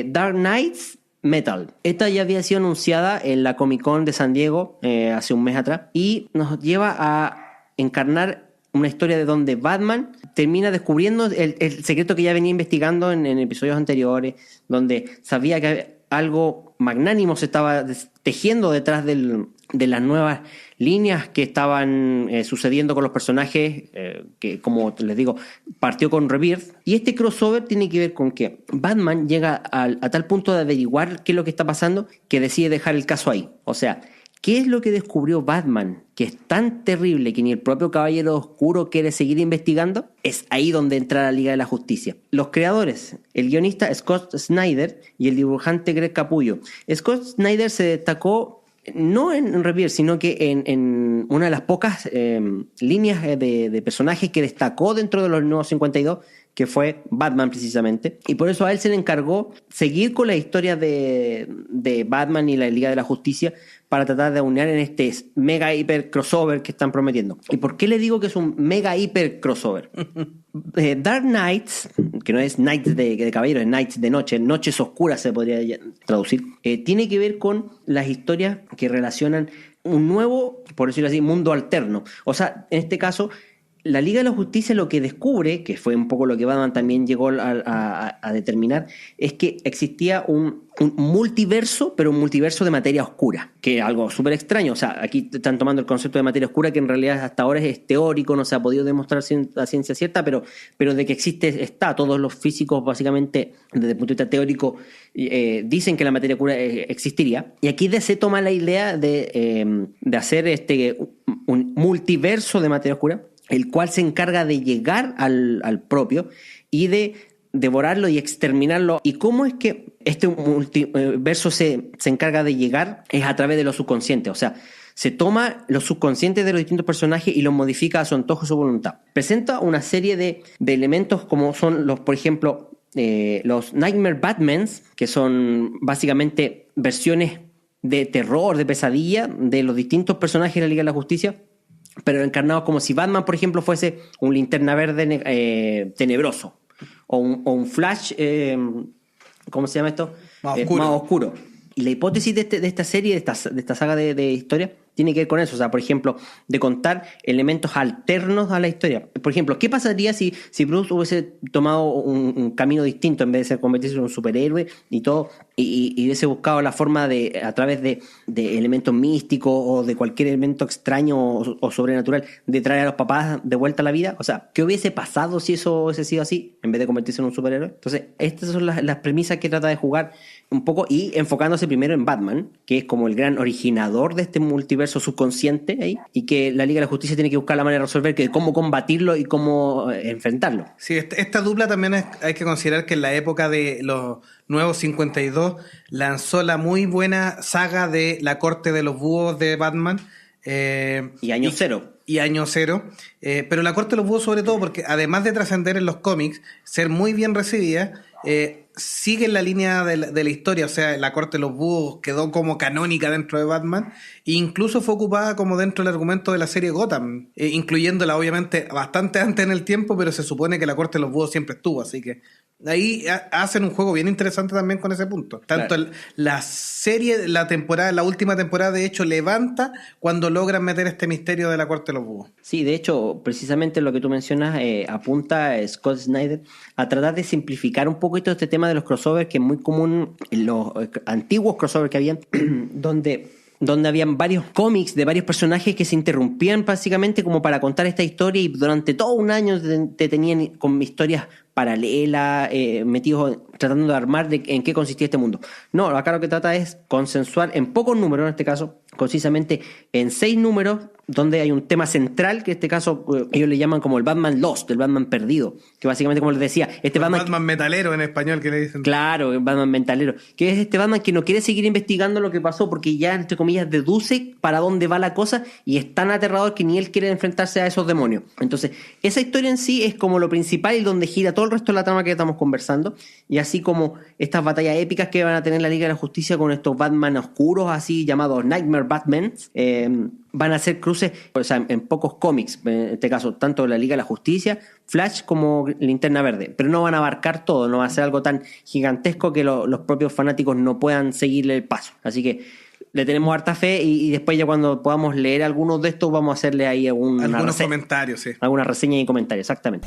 Dark Knights Metal. Esta ya había sido anunciada en la Comic Con de San Diego hace un mes atrás y nos lleva a encarnar una historia de donde Batman termina descubriendo el secreto que ya venía investigando en episodios anteriores, donde sabía que algo magnánimo se estaba tejiendo detrás de las nuevas líneas que estaban sucediendo con los personajes, que, como les digo, partió con Rebirth. Y este crossover tiene que ver con que Batman llega a tal punto de averiguar qué es lo que está pasando que decide dejar el caso ahí. O sea, ¿qué es lo que descubrió Batman que es tan terrible que ni el propio Caballero Oscuro quiere seguir investigando? Es ahí donde entra la Liga de la Justicia. Los creadores, el guionista Scott Snyder y el dibujante Greg Capullo. Scott Snyder se destacó no en Rebirth, sino que en una de las pocas líneas de personajes que destacó dentro de los Nuevos 52, que fue Batman precisamente, y por eso a él se le encargó seguir con la historia de Batman y la Liga de la Justicia para tratar de unir en este mega hiper crossover que están prometiendo. ¿Y por qué le digo que es un mega hiper crossover? Dark Knights, que no es Knights de caballero, es Knights de noche, noches oscuras se podría traducir, tiene que ver con las historias que relacionan un nuevo, por decirlo así, mundo alterno. O sea, en este caso, la Liga de la Justicia lo que descubre, que fue un poco lo que Batman también llegó a determinar, es que existía un multiverso, pero un multiverso de materia oscura, que es algo súper extraño. O sea, aquí están tomando el concepto de materia oscura, que en realidad hasta ahora es teórico, no se ha podido demostrar a ciencia cierta, pero de que existe, está. Todos los físicos, básicamente, desde el punto de vista teórico, dicen que la materia oscura existiría. Y aquí DC toma la idea de hacer un multiverso de materia oscura, el cual se encarga de llegar al propio y de devorarlo y exterminarlo. ¿Y cómo es que este multiverso se encarga de llegar? Es a través de lo subconsciente. O sea, se toma los subconscientes de los distintos personajes y los modifica a su antojo y su voluntad. Presenta una serie de elementos como son por ejemplo, los Nightmare Batmans, que son básicamente versiones de terror, de pesadilla de los distintos personajes de la Liga de la Justicia, pero encarnados como si Batman, por ejemplo, fuese un Linterna Verde tenebroso, o un Flash, ¿cómo se llama esto? Más oscuro. Y la hipótesis de esta serie, de esta saga de historia, tiene que ver con eso. O sea, por ejemplo, de contar elementos alternos a la historia. Por ejemplo, ¿qué pasaría si Bruce hubiese tomado un camino distinto en vez de convertirse en un superhéroe y todo, y hubiese buscado la forma a través de elementos místicos o de cualquier elemento extraño o sobrenatural, de traer a los papás de vuelta a la vida? O sea, ¿qué hubiese pasado si eso hubiese sido así en vez de convertirse en un superhéroe? Entonces, estas son las premisas que trata de jugar un poco, y enfocándose primero en Batman, que es como el gran originador de este multiverso subconsciente ahí, y que la Liga de la Justicia tiene que buscar la manera de resolver cómo combatirlo y cómo enfrentarlo. Sí, esta dupla también hay que considerar que en la época de los Nuevos 52 lanzó la muy buena saga de La Corte de los Búhos de Batman. Y Año Cero. Y Año Cero. Pero La Corte de los Búhos sobre todo porque además de trascender en los cómics, ser muy bien recibida, sigue la línea de la historia. O sea, La Corte de los Búhos quedó como canónica dentro de Batman e incluso fue ocupada como dentro del argumento de la serie Gotham, incluyéndola obviamente bastante antes en el tiempo, pero se supone que La Corte de los Búhos siempre estuvo, así que ahí hacen un juego bien interesante también con ese punto. Tanto claro. La serie, la última temporada de hecho levanta cuando logran meter este misterio de La Corte de los Búhos. Sí, de hecho, precisamente lo que tú mencionas apunta a Scott Snyder a tratar de simplificar un poquito este tema de los crossovers, que es muy común en los antiguos crossovers que habían, donde habían varios cómics de varios personajes que se interrumpían básicamente como para contar esta historia, y durante todo un año te tenían con historias paralela, metidos tratando de armar en qué consistía este mundo. No, acá lo que trata es consensuar en pocos números, en este caso, concisamente en 6 números, donde hay un tema central, que en este caso ellos le llaman como el Batman Lost, el Batman perdido, que básicamente, como les decía, este Batman metalero en español, que le dicen. Claro, el Batman metalero, que es este Batman que no quiere seguir investigando lo que pasó porque ya, entre comillas, deduce para dónde va la cosa y es tan aterrador que ni él quiere enfrentarse a esos demonios. Entonces, esa historia en sí es como lo principal y donde gira todo el resto de la trama que estamos conversando, y así como estas batallas épicas que van a tener la Liga de la Justicia con estos Batman oscuros, así llamados Nightmare Batman, van a ser cruces, o sea, en pocos cómics, en este caso, tanto la Liga de la Justicia, Flash como Linterna Verde, pero no van a abarcar todo, no va a ser algo tan gigantesco que los propios fanáticos no puedan seguirle el paso. Así que le tenemos harta fe y después ya cuando podamos leer algunos de estos vamos a hacerle ahí algunos comentarios, sí. Alguna reseña y comentarios, exactamente.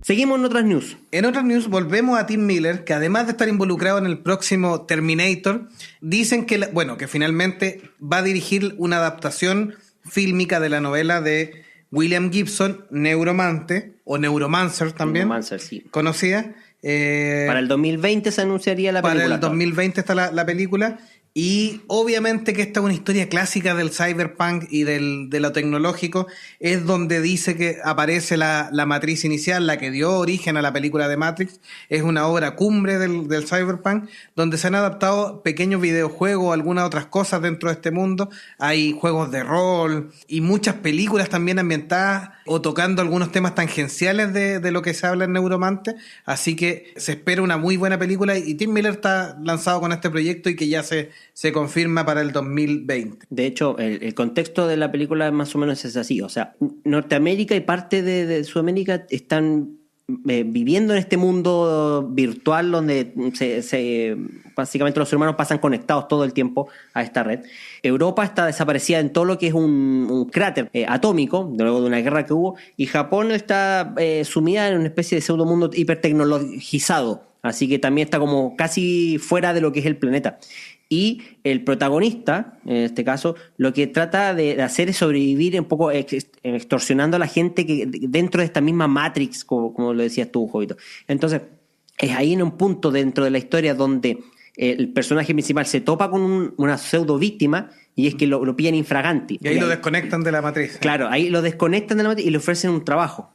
Seguimos en otras news. En otras news volvemos a Tim Miller, que además de estar involucrado en el próximo Terminator, dicen que, que finalmente va a dirigir una adaptación fílmica de la novela de William Gibson, Neuromante, o Neuromancer también, Neuromancer, sí, conocida. Para el 2020 se anunciaría la película. Para el 2020 está la película. Y obviamente que esta es una historia clásica del cyberpunk y de lo tecnológico. Es donde dice que aparece la matriz inicial, la que dio origen a la película de Matrix. Es una obra cumbre del cyberpunk, donde se han adaptado pequeños videojuegos, algunas otras cosas dentro de este mundo. Hay juegos de rol y muchas películas también ambientadas o tocando algunos temas tangenciales de lo que se habla en Neuromante. Así que se espera una muy buena película y Tim Miller está lanzado con este proyecto y que ya se confirma para el 2020. De hecho, el contexto de la película más o menos es así. O sea, Norteamérica y parte de Sudamérica están viviendo en este mundo virtual donde básicamente los seres humanos pasan conectados todo el tiempo a esta red. Europa está desaparecida en todo lo que es un cráter atómico, luego de una guerra que hubo, y Japón está sumida en una especie de pseudomundo hipertecnologizado, así que también está como casi fuera de lo que es el planeta. Y el protagonista, en este caso, lo que trata de hacer es sobrevivir un poco extorsionando a la gente que dentro de esta misma Matrix, como lo decías tú, Jovito. Entonces, es ahí en un punto dentro de la historia donde el personaje principal se topa con una pseudo víctima y es que lo pillan infraganti. Y ahí lo desconectan de la matriz. Claro, ahí lo desconectan de la matriz y le ofrecen un trabajo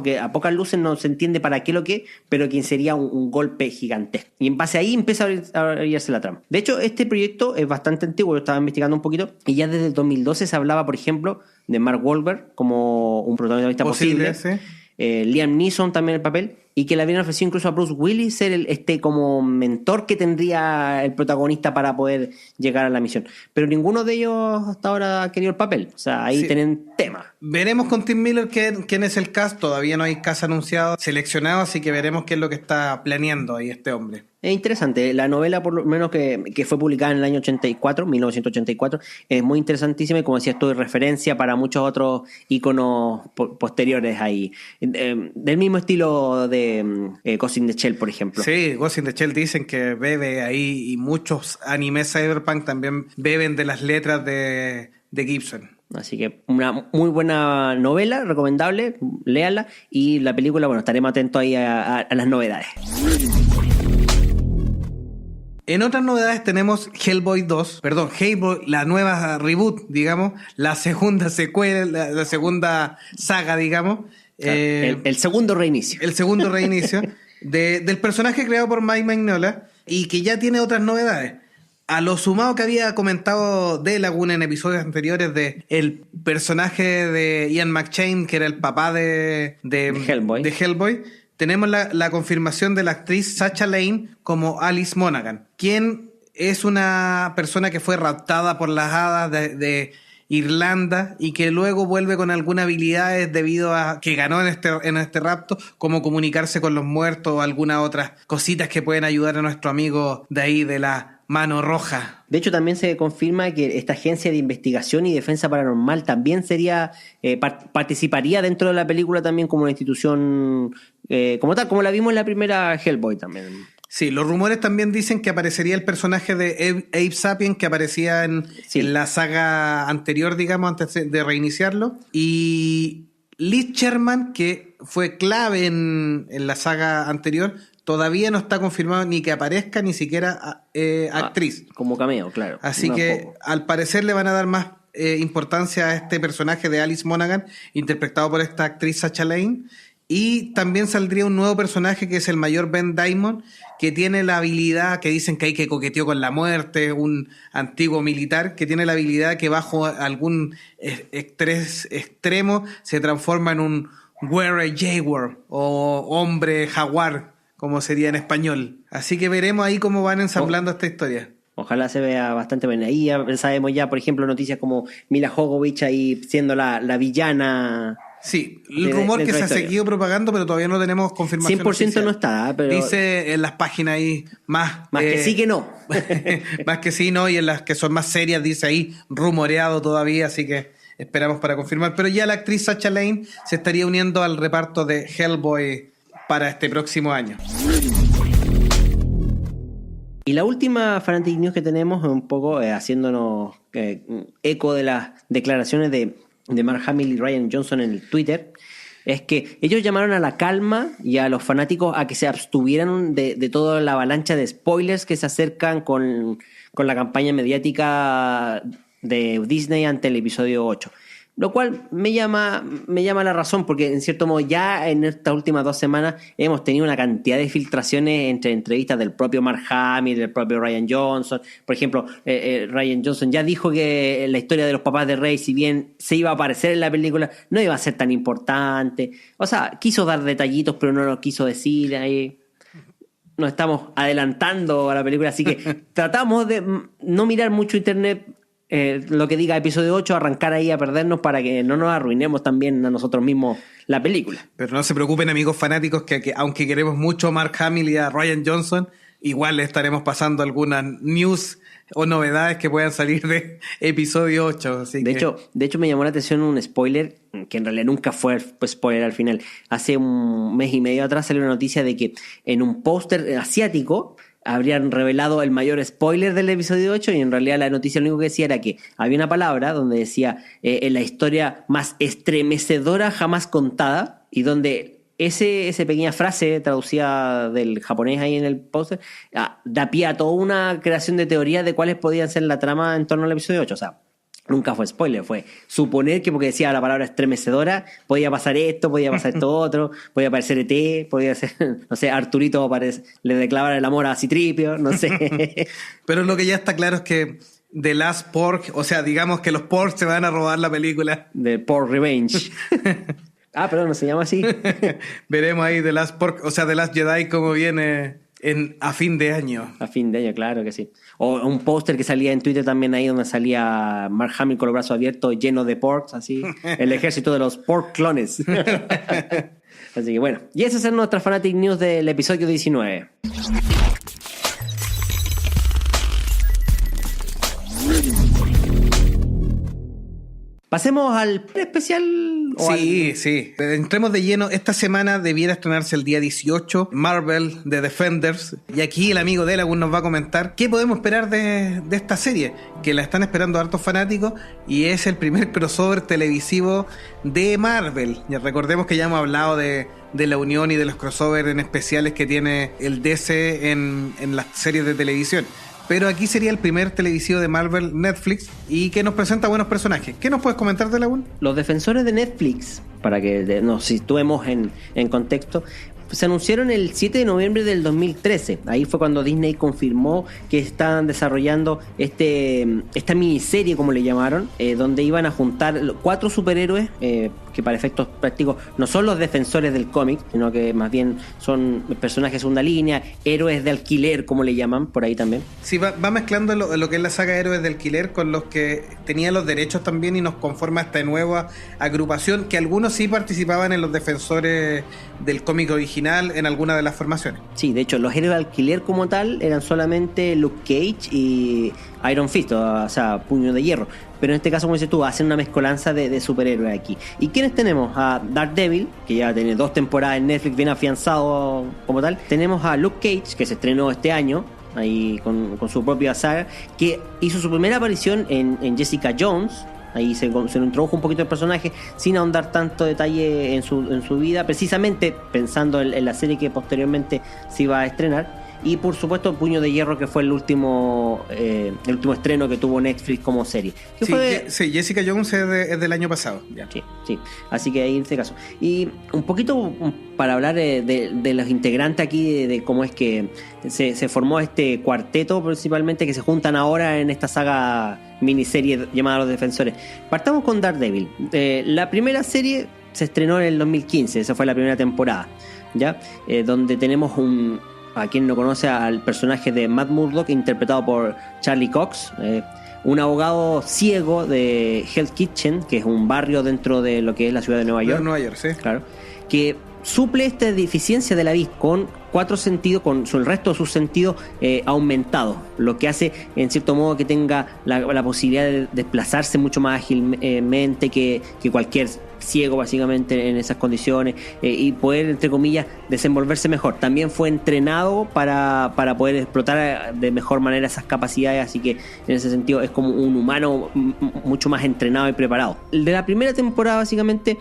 que a pocas luces no se entiende para qué lo que, pero que sería un golpe gigantesco. Y en base a ahí empieza a abrirse la trama. De hecho, este proyecto es bastante antiguo, yo estaba investigando un poquito, y ya desde el 2012 se hablaba, por ejemplo, de Mark Wahlberg como un protagonista posible. Sí. Liam Neeson también el papel, y que le habían ofrecido incluso a Bruce Willis ser como mentor que tendría el protagonista para poder llegar a la misión. Pero ninguno de ellos hasta ahora ha querido el papel. O sea, ahí tienen tema. Veremos con Tim Miller quién es el cast. Todavía no hay cast anunciado, seleccionado, así que veremos qué es lo que está planeando ahí este hombre. Es interesante. La novela, por lo menos que fue publicada en el año 1984, es muy interesantísima y, como decías tú, es referencia para muchos otros íconos posteriores ahí. Del mismo estilo de Ghost in the Shell, por ejemplo. Sí, Ghost in the Shell dicen que bebe ahí, y muchos animes cyberpunk también beben de las letras de Gibson. Así que una muy buena novela, recomendable, léala, y la película, bueno, estaremos atentos ahí a las novedades. En otras novedades tenemos Hellboy, la nueva reboot, digamos, la segunda secuela, la segunda saga, digamos. El segundo reinicio. El segundo reinicio del personaje creado por Mike Mignola y que ya tiene otras novedades. A lo sumado que había comentado de Laguna en episodios anteriores de el personaje de Ian McShane, que era el papá de Hellboy, tenemos la confirmación de la actriz Sacha Lane como Alice Monaghan, quien es una persona que fue raptada por las hadas de Irlanda y que luego vuelve con algunas habilidades debido a que ganó en este rapto, como comunicarse con los muertos o algunas otras cositas que pueden ayudar a nuestro amigo de ahí de la Mano Roja. De hecho, también se confirma que esta agencia de investigación y defensa paranormal también participaría dentro de la película también como una institución como tal, como la vimos en la primera Hellboy también. Sí, los rumores también dicen que aparecería el personaje de Abe Sapien que aparecía en la saga anterior, digamos, antes de reiniciarlo. Y Liz Sherman, que fue clave en la saga anterior, todavía no está confirmado ni que aparezca ni siquiera actriz. Como cameo, claro. Así que al parecer le van a dar más importancia a este personaje de Alice Monaghan, interpretado por esta actriz Sacha Lane. Y también saldría un nuevo personaje que es el mayor Ben Diamond, que tiene la habilidad, que dicen que hay que coqueteó con la muerte, un antiguo militar, que tiene la habilidad que bajo algún estrés extremo se transforma en un Were Jaguar o hombre jaguar, como sería en español. Así que veremos ahí cómo van ensamblando esta historia. Ojalá se vea bastante bien. Ahí ya sabemos ya, por ejemplo, noticias como Mila Jovovich ahí siendo la villana. Sí, el rumor que se ha seguido propagando, pero todavía no tenemos confirmación 100% oficial. No está, pero... Dice en las páginas ahí más que sí que no. Más que sí, no, y en las que son más serias dice ahí rumoreado todavía, así que esperamos para confirmar. Pero ya la actriz Sacha Lane se estaría uniendo al reparto de Hellboy para este próximo año. Y la última Fanatic News que tenemos es un poco haciéndonos eco de las declaraciones de Mark Hamill y Rian Johnson en el Twitter, es que ellos llamaron a la calma y a los fanáticos a que se abstuvieran de toda la avalancha de spoilers que se acercan con la campaña mediática de Disney ante el episodio 8. Lo cual me llama la razón, porque en cierto modo ya en estas últimas 2 semanas hemos tenido una cantidad de filtraciones entre entrevistas del propio Mark Hamill, del propio Rian Johnson. Por ejemplo, Rian Johnson ya dijo que la historia de los papás de Rey, si bien se iba a aparecer en la película, no iba a ser tan importante. O sea, quiso dar detallitos, pero no lo quiso decir. Ahí nos estamos adelantando a la película, así que tratamos de no mirar mucho internet. Lo que diga episodio 8, arrancar ahí a perdernos para que no nos arruinemos también a nosotros mismos la película. Pero no se preocupen, amigos fanáticos, que aunque queremos mucho a Mark Hamill y a Rian Johnson, igual le estaremos pasando algunas news o novedades que puedan salir de episodio 8. Así de hecho, me llamó la atención un spoiler, que en realidad nunca fue spoiler al final. Hace un mes y medio atrás salió una noticia de que en un póster asiático habrían revelado el mayor spoiler del episodio 8, y en realidad la noticia lo único que decía era que había una palabra donde decía la historia más estremecedora jamás contada, y donde esa pequeña frase traducida del japonés ahí en el póster da pie a toda una creación de teorías de cuáles podían ser la trama en torno al episodio 8. O sea, nunca fue spoiler, fue suponer que porque decía la palabra estremecedora podía pasar esto, podía pasar esto otro, podía aparecer ET, podía ser, no sé, Arturito le declarara el amor a Citripio, no sé. Pero lo que ya está claro es que The Last Pork, o sea, digamos que los Porks se van a robar la película. The Pork Revenge. Perdón, no se llama así. Veremos ahí The Last Pork, o sea, The Last Jedi, como viene a fin de año. A fin de año, claro que sí. O un póster que salía en Twitter también ahí, donde salía Mark Hamill con los brazos abiertos, lleno de porks, así. El ejército de los pork clones. Así que bueno. Y esas son nuestras Fanatic News del episodio 19. Pasemos al especial. Sí. Entremos de lleno. Esta semana debiera estrenarse el día 18 Marvel The Defenders. Y aquí el amigo Delagun nos va a comentar qué podemos esperar de esta serie, que la están esperando hartos fanáticos, y es el primer crossover televisivo de Marvel. Ya recordemos que ya hemos hablado de la unión y de los crossovers en especiales que tiene el DC en las series de televisión. Pero aquí sería el primer televisivo de Marvel Netflix, y que nos presenta buenos personajes. ¿Qué nos puedes comentar de Lagún? Los defensores de Netflix, para que nos situemos en contexto, se anunciaron el 7 de noviembre del 2013. Ahí fue cuando Disney confirmó que estaban desarrollando esta miniserie, como le llamaron, donde iban a juntar 4 superhéroes que para efectos prácticos no son los defensores del cómic, sino que más bien son personajes de segunda línea, héroes de alquiler, como le llaman, por ahí también. Sí, va mezclando lo que es la saga Héroes de Alquiler con los que tenían los derechos también, y nos conforma esta nueva agrupación, que algunos sí participaban en los defensores del cómic original en alguna de las formaciones. Sí, de hecho, los héroes de alquiler como tal eran solamente Luke Cage y Iron Fist, o sea, Puño de Hierro. Pero en este caso, como dices tú, hacen una mezcolanza de superhéroes aquí. ¿Y quiénes tenemos? A Daredevil, que ya tiene 2 temporadas en Netflix, bien afianzado como tal. Tenemos a Luke Cage, que se estrenó este año, ahí con su propia saga, que hizo su primera aparición en Jessica Jones, ahí se lo introdujo un poquito el personaje sin ahondar tanto detalle en su vida, precisamente pensando en la serie que posteriormente se iba a estrenar. Y por supuesto Puño de Hierro, que fue el último estreno que tuvo Netflix como serie. Sí, Jessica Jones es del año pasado. Ya. Sí. Así que ahí en este caso. Y un poquito para hablar de los integrantes aquí, de cómo es que se formó este cuarteto principalmente, que se juntan ahora en esta saga miniserie llamada Los Defensores. Partamos con Daredevil. La primera serie se estrenó en el 2015, esa fue la primera temporada, ¿ya? Donde tenemos a quien no conoce, al personaje de Matt Murdock, interpretado por Charlie Cox, un abogado ciego de Hell's Kitchen, que es un barrio dentro de lo que es la ciudad de Nueva York. Nueva York, sí. Claro. Que suple esta deficiencia de la vista con 4 sentidos, con el resto de sus sentidos aumentados, lo que hace en cierto modo que tenga la posibilidad de desplazarse mucho más ágilmente que cualquier ciego, básicamente, en esas condiciones, y poder, entre comillas, desenvolverse mejor. También fue entrenado para poder explotar de mejor manera esas capacidades, así que en ese sentido es como un humano mucho más entrenado y preparado. El de la primera temporada básicamente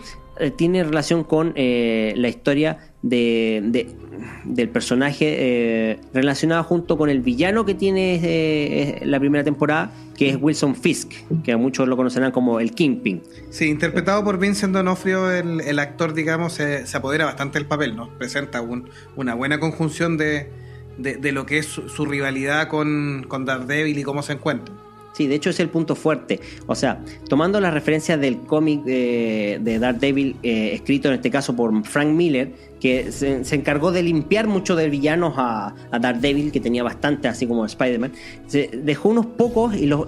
tiene relación con la historia del personaje relacionado junto con el villano que tiene la primera temporada, que es Wilson Fisk, que muchos lo conocerán como el Kingpin. Sí, interpretado por Vincent D'Onofrio, el actor, digamos, se apodera bastante del papel, ¿no? Presenta una buena conjunción de lo que es su rivalidad con Daredevil y cómo se encuentra. Sí, de hecho es el punto fuerte. O sea, tomando las referencias del cómic de Daredevil, escrito en este caso por Frank Miller, que se encargó de limpiar mucho de villanos a Daredevil, que tenía bastante, así como Spider-Man. Se dejó unos pocos y los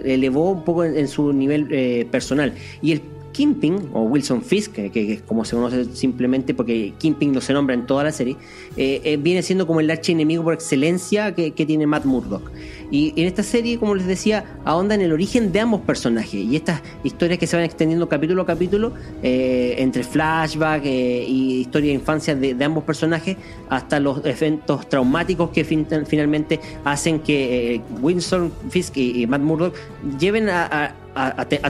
elevó un poco en su nivel personal. Y el Kingpin, o Wilson Fisk, que como se conoce simplemente porque Kingpin no se nombra en toda la serie, viene siendo como el archienemigo por excelencia que tiene Matt Murdock. Y en esta serie, como les decía, ahonda en el origen de ambos personajes y estas historias que se van extendiendo capítulo a capítulo, entre flashback y historia de infancia de ambos personajes, hasta los eventos traumáticos que finalmente hacen que Wilson Fisk y Matt Murdock lleven a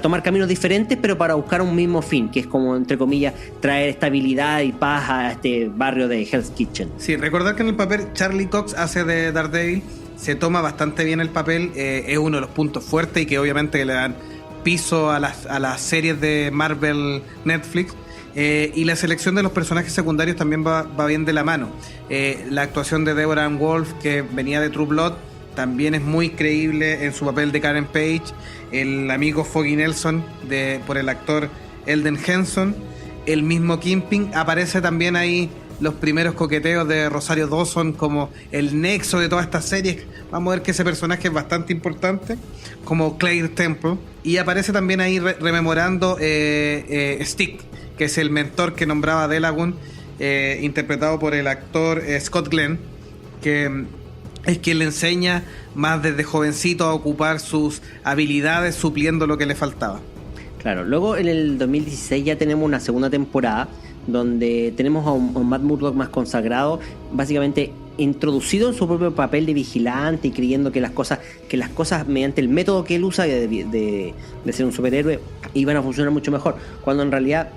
tomar caminos diferentes, pero para buscar un mismo fin, que es como, entre comillas, traer estabilidad y paz a este barrio de Hell's Kitchen. Sí, recordar que en el papel Charlie Cox hace de Daredevil, se toma bastante bien el papel, es uno de los puntos fuertes y que obviamente le dan piso a las series de Marvel Netflix. Y la selección de los personajes secundarios también va bien de la mano. La actuación de Deborah Ann Wolf, que venía de True Blood, también es muy creíble en su papel de Karen Page. El amigo Foggy Nelson por el actor Elden Henson. El mismo Kingpin. Aparece también ahí los primeros coqueteos de Rosario Dawson como el nexo de todas estas series. Vamos a ver que ese personaje es bastante importante, como Claire Temple. Y aparece también ahí rememorando Stick, que es el mentor que nombraba Delagun, interpretado por el actor Scott Glenn, que es quien le enseña más desde jovencito a ocupar sus habilidades, supliendo lo que le faltaba. Claro, luego en el 2016 ya tenemos una segunda temporada donde tenemos a un Matt Murdock más consagrado, básicamente introducido en su propio papel de vigilante y creyendo que las cosas mediante el método que él usa de ser un superhéroe iban a funcionar mucho mejor, cuando en realidad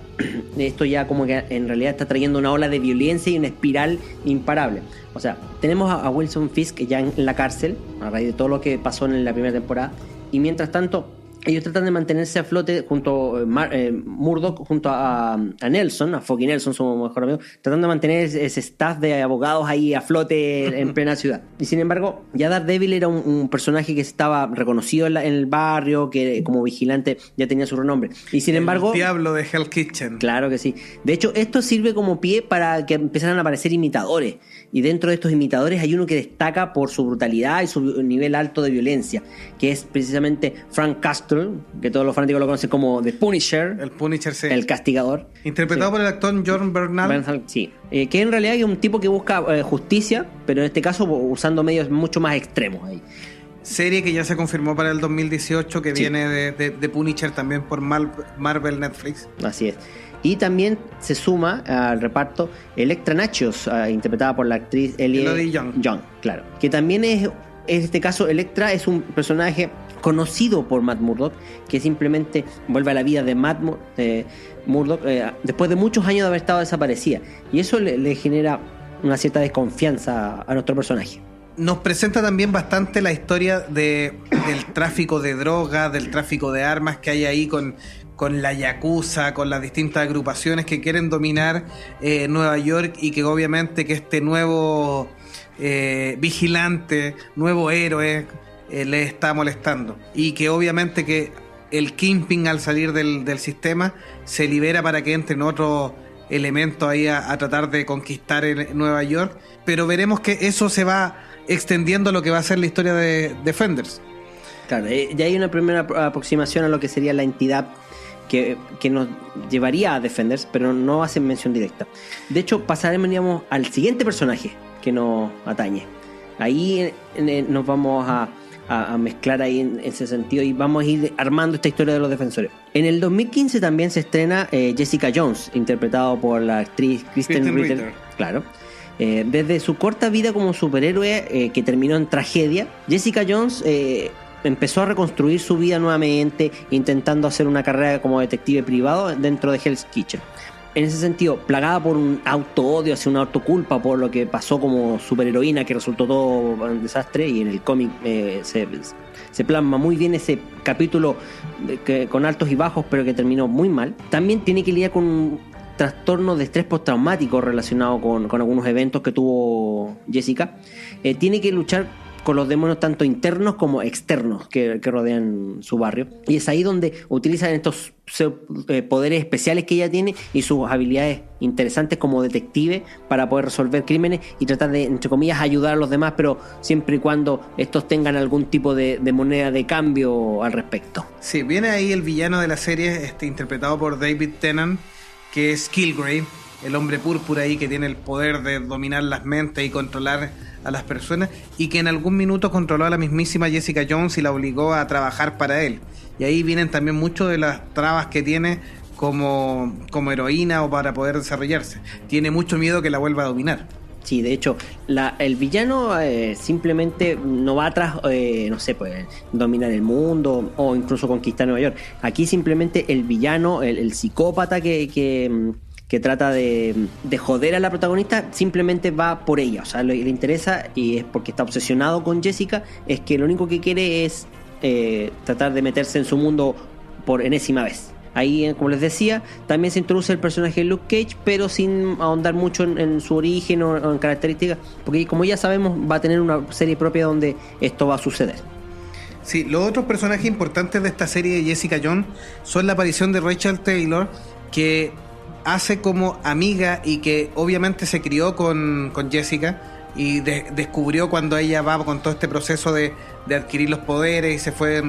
esto ya como que en realidad está trayendo una ola de violencia y una espiral imparable. O sea, tenemos a Wilson Fisk ya en la cárcel a raíz de todo lo que pasó en la primera temporada, y mientras tanto ellos tratan de mantenerse a flote junto Murdock junto a Nelson, a Foggy Nelson, su mejor amigo, tratando de mantener ese staff de abogados ahí a flote en plena ciudad. Y sin embargo, ya Daredevil era un personaje que estaba reconocido en el barrio, que como vigilante ya tenía su renombre. Y sin embargo, el diablo de Hell's Kitchen. Claro que sí. De hecho, esto sirve como pie para que empezaran a aparecer imitadores. Y dentro de estos imitadores hay uno que destaca por su brutalidad y su nivel alto de violencia, que es precisamente Frank Castle, que todos los fanáticos lo conocen como The Punisher. El Punisher, sí. El castigador. Interpretado por el actor Jon Bernthal. Sí. Que en realidad es un tipo que busca justicia, pero en este caso usando medios mucho más extremos ahí. Serie que ya se confirmó para el 2018, que viene de Punisher también por Marvel Netflix. Así es. Y también se suma al reparto Electra Nachos, interpretada por la actriz Elodie Young, claro. Que también es, en este caso, Electra es un personaje conocido por Matt Murdock, que simplemente vuelve a la vida de Matt Murdock después de muchos años de haber estado desaparecida. Y eso le genera una cierta desconfianza a nuestro personaje. Nos presenta también bastante la historia del tráfico de drogas, del tráfico de armas que hay ahí con la Yakuza, con las distintas agrupaciones que quieren dominar Nueva York, y que obviamente que este nuevo vigilante, nuevo héroe, le está molestando. Y que obviamente que el Kingpin, al salir del sistema, se libera para que entren otros elementos ahí a tratar de conquistar Nueva York. Pero veremos que eso se va extendiendo a lo que va a ser la historia de Defenders. Claro, ya hay una primera aproximación a lo que sería la entidad que nos llevaría a Defenders, pero no hacen mención directa. De hecho, pasaremos al siguiente personaje que nos atañe. Ahí nos vamos a mezclar ahí en ese sentido, y vamos a ir armando esta historia de los defensores. En el 2015 también se estrena Jessica Jones, interpretado por la actriz Kristen Ritter. Claro. Desde su corta vida como superhéroe que terminó en tragedia, Jessica Jones empezó a reconstruir su vida nuevamente, intentando hacer una carrera como detective privado dentro de Hell's Kitchen. En ese sentido, plagada por un auto-odio, hacia una autoculpa por lo que pasó como superheroína, que resultó todo un desastre, y en el cómic se plasma muy bien ese capítulo con altos y bajos, pero que terminó muy mal. También tiene que lidiar con un trastorno de estrés postraumático relacionado con algunos eventos que tuvo Jessica. Tiene que luchar con los demonios tanto internos como externos que rodean su barrio, y es ahí donde utilizan estos poderes especiales que ella tiene y sus habilidades interesantes como detective para poder resolver crímenes y tratar de, entre comillas, ayudar a los demás, pero siempre y cuando estos tengan algún tipo de moneda de cambio al respecto. Sí, viene ahí el villano de la serie, interpretado por David Tennant, que es Kilgrave, el hombre púrpura ahí que tiene el poder de dominar las mentes y controlar a las personas, y que en algún minuto controló a la mismísima Jessica Jones y la obligó a trabajar para él. Y ahí vienen también muchas de las trabas que tiene como heroína o para poder desarrollarse. Tiene mucho miedo que la vuelva a dominar. Sí, de hecho, el villano simplemente no va atrás, dominar el mundo o incluso conquistar Nueva York. Aquí simplemente el villano, el psicópata que trata de joder a la protagonista, simplemente va por ella. O sea, le interesa, y es porque está obsesionado con Jessica, es que lo único que quiere es tratar de meterse en su mundo por enésima vez. Ahí, como les decía, también se introduce el personaje de Luke Cage, pero sin ahondar mucho en su origen o en características, porque como ya sabemos, va a tener una serie propia donde esto va a suceder. Sí, los otros personajes importantes de esta serie de Jessica Jones son la aparición de Rachel Taylor, que hace como amiga y que obviamente se crió con Jessica y descubrió cuando ella va con todo este proceso de adquirir los poderes y se fue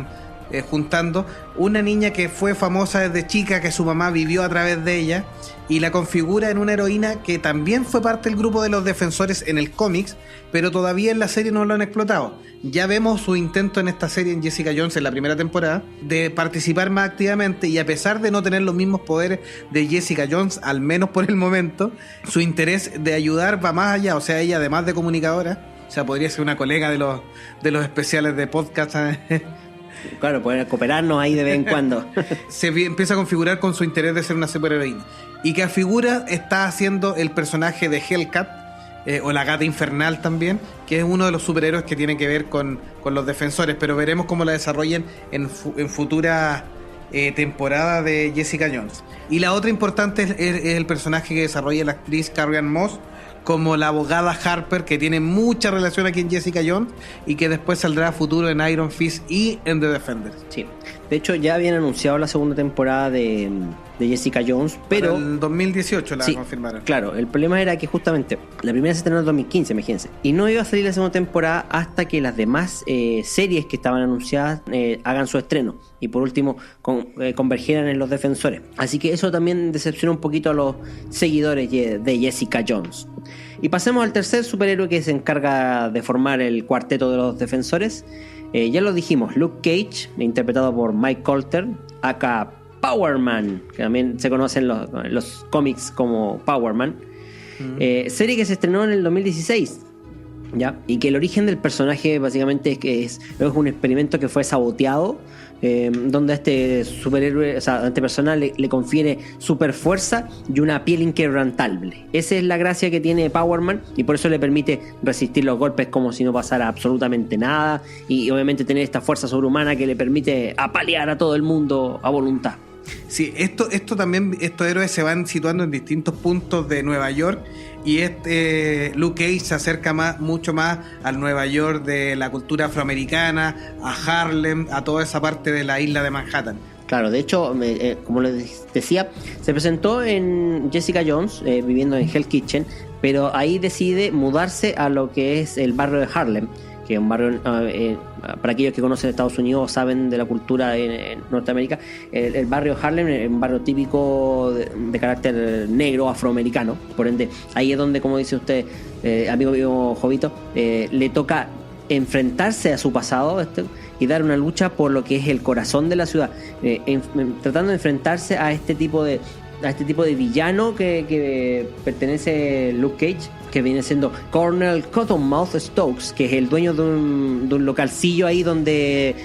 juntando, una niña que fue famosa desde chica, que su mamá vivió a través de ella, y la configura en una heroína que también fue parte del grupo de los defensores en el cómics, pero todavía en la serie no lo han explotado. Ya vemos su intento en esta serie, en Jessica Jones, en la primera temporada, de participar más activamente, y a pesar de no tener los mismos poderes de Jessica Jones, al menos por el momento, su interés de ayudar va más allá. O sea, ella, además de comunicadora, o sea, podría ser una colega de los especiales de podcast. Claro, poder cooperarnos ahí de vez en cuando. Se empieza a configurar con su interés de ser una superheroína. Y que a figura está haciendo el personaje de Hellcat, o la Gata Infernal también, que es uno de los superhéroes que tiene que ver con los defensores. Pero veremos cómo la desarrollen en futura temporada de Jessica Jones. Y la otra importante es el personaje que desarrolla la actriz Carrie-Anne Moss como la abogada Harper, que tiene mucha relación aquí en Jessica Jones y que después saldrá a futuro en Iron Fist y en The Defenders. Sí, de hecho ya habían anunciado la segunda temporada de Jessica Jones, pero para el 2018 la confirmaron. Claro, el problema era que justamente la primera se estrenó en el 2015, imagínense, y no iba a salir la segunda temporada hasta que las demás series que estaban anunciadas hagan su estreno y por último convergieran en los defensores. Así que eso también decepcionó un poquito a los seguidores de Jessica Jones. Y pasemos al tercer superhéroe que se encarga de formar el cuarteto de los defensores. Ya lo dijimos, Luke Cage, interpretado por Mike Colter, aka Power Man, que también se conoce en los cómics como Power Man. Serie que se estrenó en el 2016. ¿ya? Y que el origen del personaje básicamente es que es un experimento que fue saboteado, donde a este superhéroe, o sea, a este personaje le confiere super fuerza y una piel inquebrantable. Esa es la gracia que tiene Power Man, y por eso le permite resistir los golpes como si no pasara absolutamente nada, y obviamente tener esta fuerza sobrehumana que le permite apalear a todo el mundo a voluntad. Sí, esto también, estos héroes se van situando en distintos puntos de Nueva York, y Luke Cage se acerca mucho más al Nueva York de la cultura afroamericana, a Harlem, a toda esa parte de la isla de Manhattan. Claro, de hecho, como les decía, se presentó en Jessica Jones, viviendo en Hell's Kitchen, pero ahí decide mudarse a lo que es el barrio de Harlem, que es un barrio, para aquellos que conocen Estados Unidos, saben de la cultura en Norteamérica. El barrio Harlem es un barrio típico de carácter negro, afroamericano. Por ende, ahí es donde, como dice usted, amigo mío Jovito, le toca enfrentarse a su pasado y dar una lucha por lo que es el corazón de la ciudad, tratando de enfrentarse a este tipo de villano que pertenece Luke Cage, que viene siendo Colonel Cottonmouth Stokes, que es el dueño de un localcillo ahí donde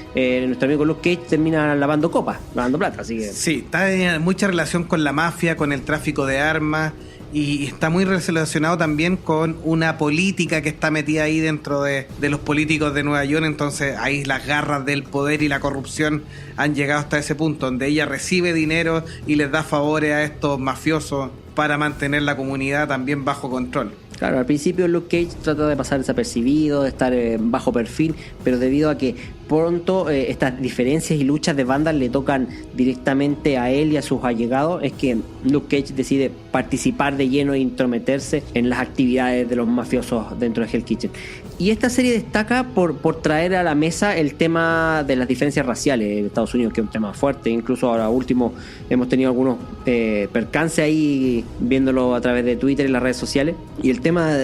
nuestro amigo Luke Cage termina lavando plata. Así que sí, está en mucha relación con la mafia, con el tráfico de armas, y está muy relacionado también con una política que está metida ahí dentro de los políticos de Nueva York. Entonces ahí las garras del poder y la corrupción han llegado hasta ese punto, donde ella recibe dinero y les da favores a estos mafiosos para mantener la comunidad también bajo control. Claro, al principio Luke Cage trata de pasar desapercibido, de estar bajo perfil, pero debido a que pronto estas diferencias y luchas de bandas le tocan directamente a él y a sus allegados, es que Luke Cage decide participar de lleno e intrometerse en las actividades de los mafiosos dentro de Hell's Kitchen. Y esta serie destaca por traer a la mesa el tema de las diferencias raciales en Estados Unidos, que es un tema fuerte. Incluso ahora último hemos tenido algunos percances ahí viéndolo a través de Twitter y las redes sociales. Y el tema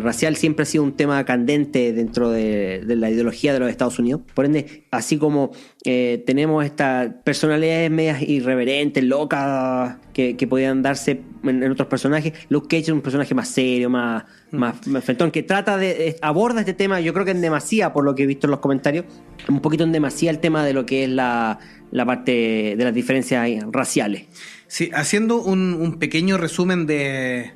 racial siempre ha sido un tema candente dentro de la ideología de los Estados Unidos. Por ende, así como tenemos estas personalidades medias irreverentes, locas, que podían darse en otros personajes, Luke Cage es un personaje más serio, más frentón, que aborda este tema, yo creo que en demasía, por lo que he visto en los comentarios, un poquito en demasía el tema de lo que es la parte de las diferencias raciales. Sí, haciendo un pequeño resumen de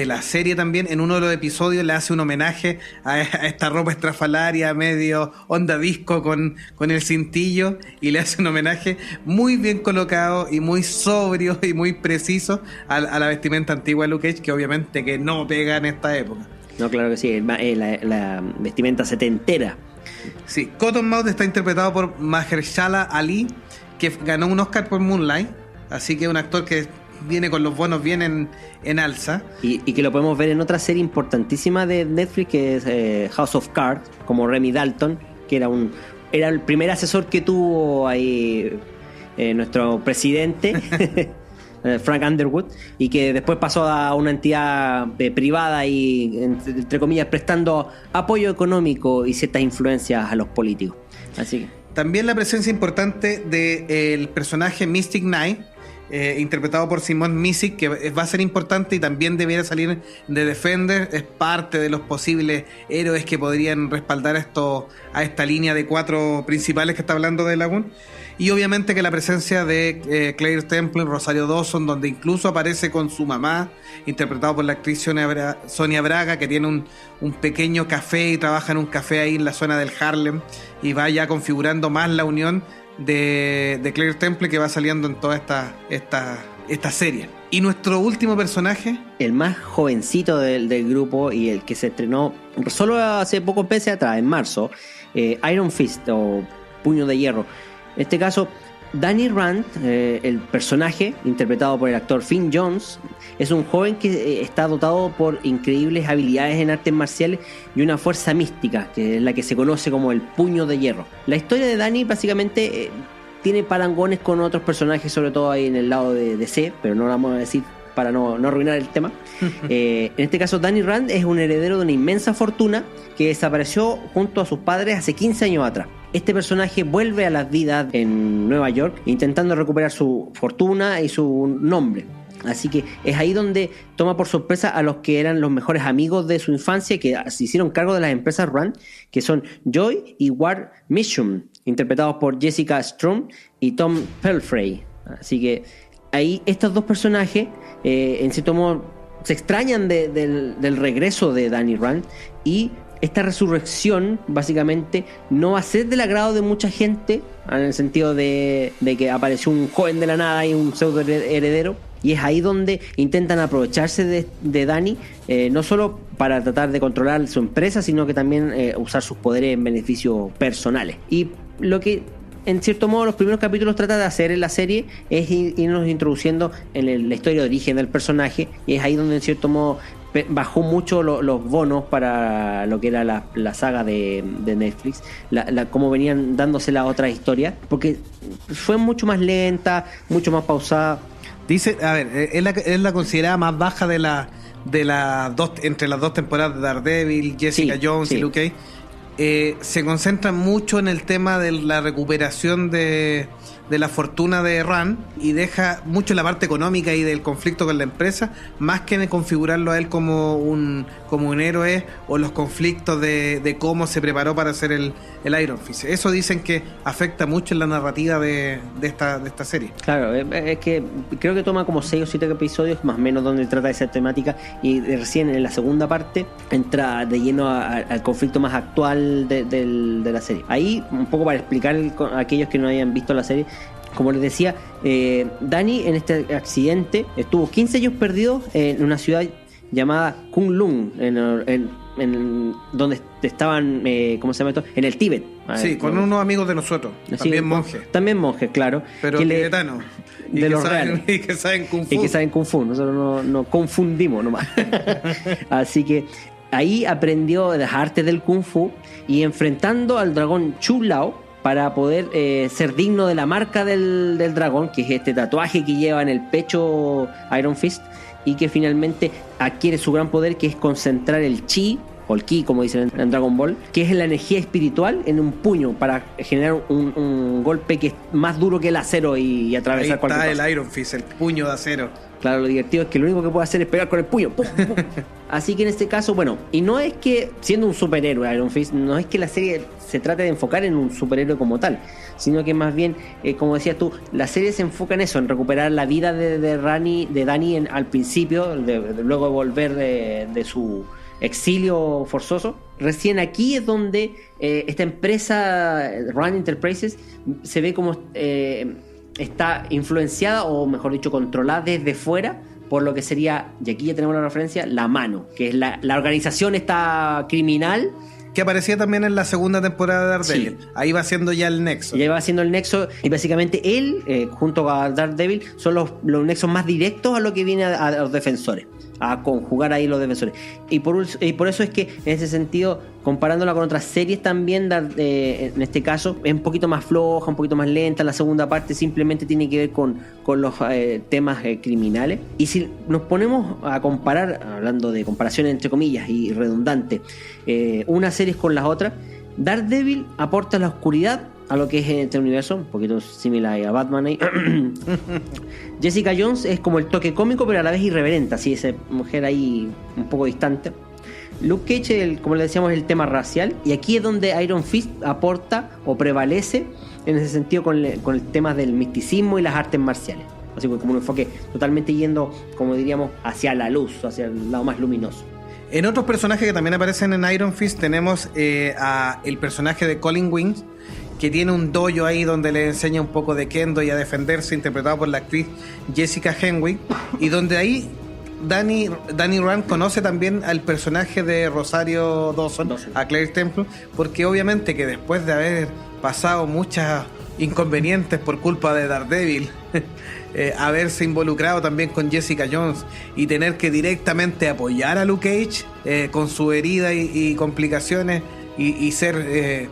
la serie también, en uno de los episodios le hace un homenaje a esta ropa estrafalaria medio onda disco con el cintillo, y le hace un homenaje muy bien colocado y muy sobrio y muy preciso a la vestimenta antigua de Luke Cage, que obviamente que no pega en esta época. No, claro que sí, la vestimenta setentera. Sí, Cottonmouth está interpretado por Mahershala Ali, que ganó un Oscar por Moonlight, así que es un actor que viene con los bonos bien en alza. Y que lo podemos ver en otra serie importantísima de Netflix, que es House of Cards, como Remy Dalton, que era el primer asesor que tuvo ahí nuestro presidente, Frank Underwood, y que después pasó a una entidad privada y, entre comillas, prestando apoyo económico y ciertas influencias a los políticos. Así que también la presencia importante del personaje Mystic Knight, interpretado por Simone Missick, que va a ser importante y también debiera salir de Defender. Es parte de los posibles héroes que podrían respaldar a esta línea de 4 principales que está hablando de Lagoon. Y obviamente que la presencia de Claire Temple, Rosario Dawson, donde incluso aparece con su mamá, interpretado por la actriz Sonia Braga, que tiene un pequeño café y trabaja en un café ahí en la zona del Harlem, y va ya configurando más la unión de Claire Temple, que va saliendo en toda esta serie. Y nuestro último personaje, el más jovencito del grupo y el que se estrenó solo hace pocos meses atrás, en marzo, Iron Fist o Puño de Hierro. En este caso, Danny Rand, el personaje interpretado por el actor Finn Jones, es un joven que está dotado por increíbles habilidades en artes marciales y una fuerza mística, que es la que se conoce como el Puño de Hierro. La historia de Danny básicamente tiene parangones con otros personajes, sobre todo ahí en el lado de DC, pero no lo vamos a decir para no arruinar el tema. En este caso, Danny Rand es un heredero de una inmensa fortuna que desapareció junto a sus padres hace 15 años atrás. Este personaje vuelve a la vida en Nueva York intentando recuperar su fortuna y su nombre. Así que es ahí donde toma por sorpresa a los que eran los mejores amigos de su infancia, que se hicieron cargo de las empresas Rand, que son Joy y Ward Mitchum, interpretados por Jessica Strom y Tom Pelfrey. Así que ahí estos dos personajes, en cierto modo, se extrañan del regreso de Danny Rand, y esta resurrección básicamente no va a ser del agrado de mucha gente, en el sentido de que apareció un joven de la nada y un pseudo heredero. Y es ahí donde intentan aprovecharse de Danny, no solo para tratar de controlar su empresa, sino que también usar sus poderes en beneficios personales. Y lo que en cierto modo los primeros capítulos trata de hacer en la serie es irnos introduciendo en la historia de origen del personaje, y es ahí donde en cierto modo bajó mucho los bonos para lo que era la saga de Netflix, como venían dándose las otras historias, porque fue mucho más lenta, mucho más pausada. Dice, a ver, es la considerada más baja de las dos, entre las dos temporadas de Daredevil, Jessica Jones y Luke Cage. Se concentran mucho en el tema de la recuperación de la fortuna de Rand, y deja mucho la parte económica y del conflicto con la empresa, más que en configurarlo a él como un héroe, o los conflictos de cómo se preparó para hacer el Iron Fist. Eso dicen que afecta mucho en la narrativa de esta serie. Claro, es que creo que toma como 6 o 7 episodios más o menos donde trata de esa temática, y recién en la segunda parte entra de lleno al conflicto más actual de la serie. Ahí, un poco para explicar a aquellos que no hayan visto la serie, como les decía, Danny en este accidente estuvo 15 años perdido en una ciudad llamada Kunlun, en donde estaban, ¿cómo se llama esto? En el Tíbet. Sí, con unos amigos de nosotros, también monjes. También monjes, claro. Pero tibetanos. De los reales. Y que saben Kung Fu. Y que saben Kung Fu, nosotros no confundimos nomás. Así que ahí aprendió las artes del Kung Fu, y enfrentando al dragón Chu Lao, para poder ser digno de la marca del dragón, que es este tatuaje que lleva en el pecho Iron Fist, y que finalmente adquiere su gran poder, que es concentrar el chi, o el ki como dicen en Dragon Ball, que es la energía espiritual en un puño, para generar un golpe que es más duro que el acero y atravesar cualquier cosa. Ahí está el Iron Fist, el puño de acero. Claro, lo divertido es que lo único que puede hacer es pegar con el puño. ¡Pum, pum! Así que en este caso, bueno, y no es que, siendo un superhéroe Iron Fist, no es que la serie se trate de enfocar en un superhéroe como tal, sino que más bien, como decías tú, la serie se enfoca en eso, en recuperar la vida de Danny al principio, luego de volver de su exilio forzoso. Recién aquí es donde esta empresa Rand Enterprises se ve como está influenciada, o mejor dicho, controlada desde fuera por lo que sería, y aquí ya tenemos la referencia, la Mano, que es la organización esta criminal, que aparecía también en la segunda temporada de Daredevil. Sí. Ahí va siendo ya el nexo. Ya va siendo el nexo, y básicamente él, junto a Daredevil, son los nexos más directos a lo que viene a los defensores, a conjugar ahí los defensores. Y por eso es que, en ese sentido, comparándola con otras series también, en este caso, es un poquito más floja, un poquito más lenta. La segunda parte simplemente tiene que ver con los temas criminales. Y si nos ponemos a comparar, hablando de comparaciones entre comillas y redundante, unas series con las otras, Daredevil aporta la oscuridad a lo que es este universo, un poquito similar a Batman ahí. Jessica Jones es como el toque cómico, pero a la vez irreverente, así, esa mujer ahí un poco distante. Luke Cage, como le decíamos, es el tema racial, y aquí es donde Iron Fist aporta o prevalece en ese sentido con el tema del misticismo y las artes marciales, así como un enfoque totalmente yendo, como diríamos, hacia la luz, hacia el lado más luminoso. En otros personajes que también aparecen en Iron Fist tenemos el personaje de Colin Wings, que tiene un dojo ahí donde le enseña un poco de kendo y a defenderse, interpretado por la actriz Jessica Henwick, y donde ahí Danny Rand conoce también al personaje de Rosario Dawson, a Claire Temple, porque obviamente que después de haber pasado muchos inconvenientes por culpa de Daredevil, haberse involucrado también con Jessica Jones y tener que directamente apoyar a Luke Cage con su herida y complicaciones, y ser...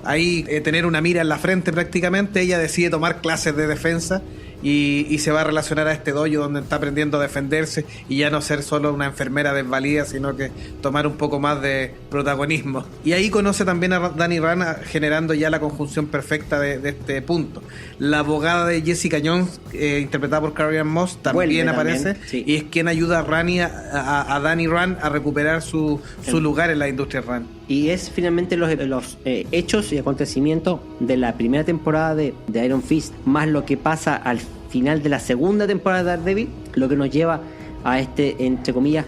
ahí tener una mira en la frente prácticamente, ella decide tomar clases de defensa, y se va a relacionar a este dojo donde está aprendiendo a defenderse y ya no ser solo una enfermera desvalida, sino que tomar un poco más de protagonismo. Y ahí conoce también a Dani Rand, generando ya la conjunción perfecta de este punto. La abogada de Jessica Jones, interpretada por Carrie-Anne Moss, también aparece, sí. Y es quien ayuda a Dani Rand a recuperar su lugar en la industria Rand. Y es finalmente los hechos y acontecimientos de la primera temporada de Iron Fist, más lo que pasa al final de la segunda temporada de Daredevil, lo que nos lleva a entre comillas,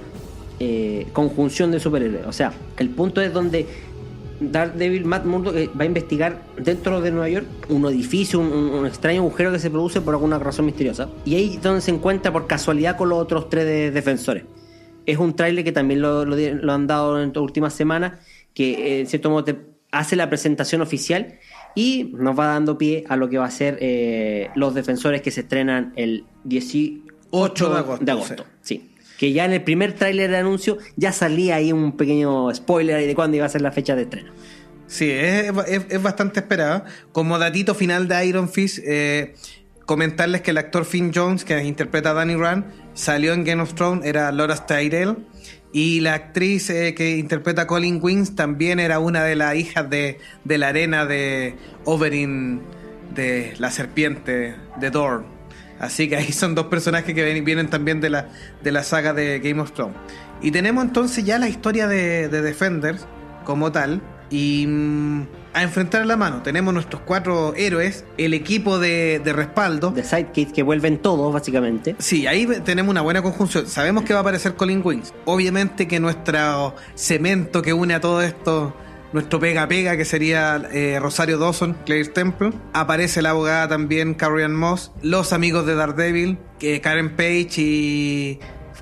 conjunción de superhéroes. O sea, el punto es donde Daredevil, Matt Murdock, va a investigar dentro de Nueva York un edificio, un extraño agujero que se produce por alguna razón misteriosa. Y ahí es donde se encuentra por casualidad con los otros 3 defensores. Es un tráiler que también lo han dado en las últimas semanas, que en cierto modo hace la presentación oficial y nos va dando pie a lo que va a ser los defensores, que se estrenan el 18 de agosto. Sí. Que ya en el primer tráiler de anuncio ya salía ahí un pequeño spoiler de cuándo iba a ser la fecha de estreno. Sí, es bastante esperado. Como datito final de Iron Fist, comentarles que el actor Finn Jones, que interpreta a Dani Rand, salió en Game of Thrones, era Loras Tyrell. Y la actriz que interpreta a Colleen Wings también era una de las hijas de la arena de Oberyn, de la serpiente de Dorne. Así que ahí son 2 personajes que vienen también de la saga de Game of Thrones. Y tenemos entonces ya la historia de Defenders como tal. Y a enfrentar la mano tenemos nuestros 4 héroes, el equipo de respaldo, de sidekicks, que vuelven todos básicamente. Sí, ahí tenemos una buena conjunción. Sabemos que va a aparecer Colleen Wings. Obviamente que nuestro cemento que une a todo esto, nuestro pega que sería Rosario Dawson, Claire Temple. Aparece la abogada también, Carrie-Anne Moss. Los amigos de Daredevil, Karen Page y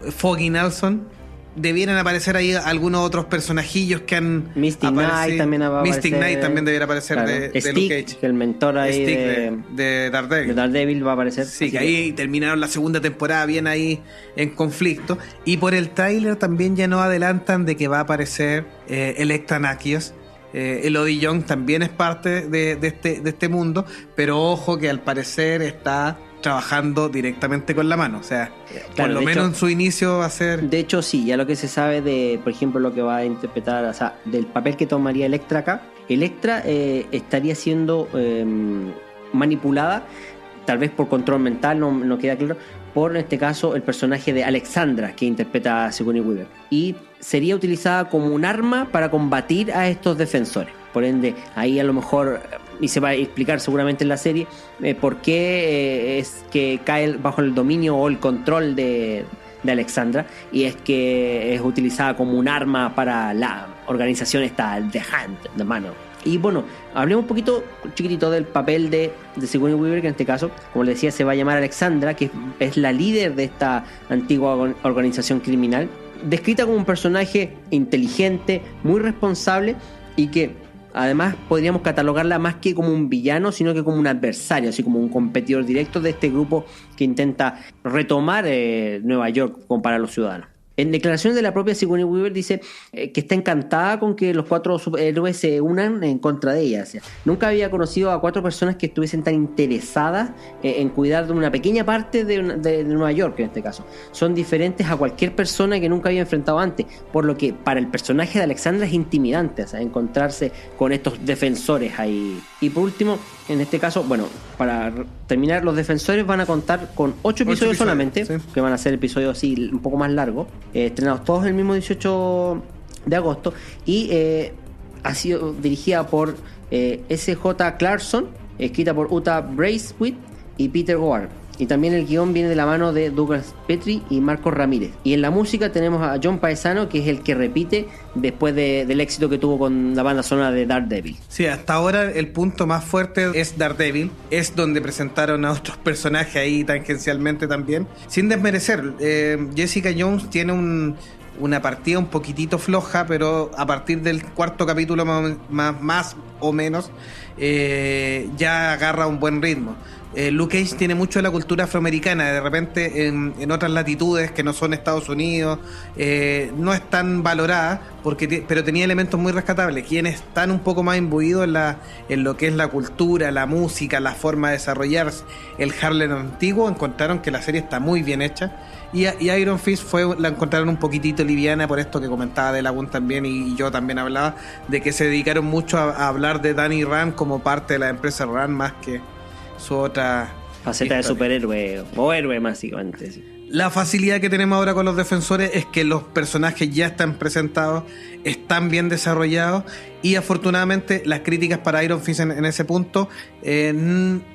Foggy Nelson. Debieran aparecer ahí algunos otros personajillos que han Mystic Knight también va a aparecer. Mystic Knight también debiera aparecer, claro. de Stick, Luke Cage. El mentor ahí de Daredevil. De Daredevil va a aparecer. Sí, que ahí terminaron la segunda temporada bien ahí en conflicto. Y por el tráiler también ya nos adelantan de que va a aparecer Elektra Nakios. Elodie Young también es parte de este mundo, pero ojo que al parecer está trabajando directamente con la mano, o sea, claro, por lo menos en su inicio va a ser... De hecho, sí, ya lo que se sabe de, por ejemplo, lo que va a interpretar, o sea, del papel que tomaría Elektra acá, Elektra estaría siendo manipulada, tal vez por control mental, no queda claro, por, en este caso, el personaje de Alexandra, que interpreta a Sigourney Weaver, y sería utilizada como un arma para combatir a estos defensores. Por ende, ahí a lo mejor, y se va a explicar seguramente en la serie, por qué es que cae bajo el dominio o el control de Alexandra, y es que es utilizada como un arma para la organización esta, The Hand, de mano. Y bueno, hablemos un poquito, chiquitito, del papel de Sigourney Weaver, que en este caso, como les decía, se va a llamar Alexandra, que es la líder de esta antigua organización criminal, descrita como un personaje inteligente, muy responsable, y que además podríamos catalogarla más que como un villano, sino que como un adversario, así como un competidor directo de este grupo que intenta retomar Nueva York para los ciudadanos. En declaraciones de la propia Sigourney Weaver dice que está encantada con que los 4 superhéroes se unan en contra de ella. O sea, nunca había conocido a 4 personas que estuviesen tan interesadas en cuidar de una pequeña parte de Nueva York, en este caso. Son diferentes a cualquier persona que nunca había enfrentado antes, por lo que para el personaje de Alexandra es intimidante, o sea, encontrarse con estos defensores ahí. Y por último, en este caso, bueno, para terminar, los defensores van a contar con 8 episodios solamente, sí, que van a ser episodios así un poco más largos, estrenados todos el mismo 18 de agosto, y ha sido dirigida por S.J. Clarkson, escrita por Uta Braithwaite y Peter Ward. Y también el guión viene de la mano de Douglas Petrie y Marcos Ramírez. Y en la música tenemos a John Paesano, que es el que repite después del éxito que tuvo con la banda sonora de Daredevil. Sí, hasta ahora el punto más fuerte es Daredevil. Es donde presentaron a otros personajes ahí tangencialmente también. Sin desmerecer, Jessica Jones tiene una partida un poquitito floja, pero a partir del 4º capítulo más o menos ya agarra un buen ritmo. Luke Cage tiene mucho de la cultura afroamericana. De repente en otras latitudes que no son Estados Unidos no es tan valorada, pero tenía elementos muy rescatables. Quienes están un poco más imbuidos en lo que es la cultura, la música, la forma de desarrollarse, el Harlem antiguo, encontraron que la serie está muy bien hecha. Y Iron Fist la encontraron un poquitito liviana, por esto que comentaba De Lagun también, y yo también hablaba, de que se dedicaron mucho a hablar de Danny Rand como parte de la empresa Rand más que su otra faceta historia. de superhéroe o héroe, básicamente. Sí. La facilidad que tenemos ahora con los defensores es que los personajes ya están presentados, están bien desarrollados, y afortunadamente las críticas para Iron Fist en ese punto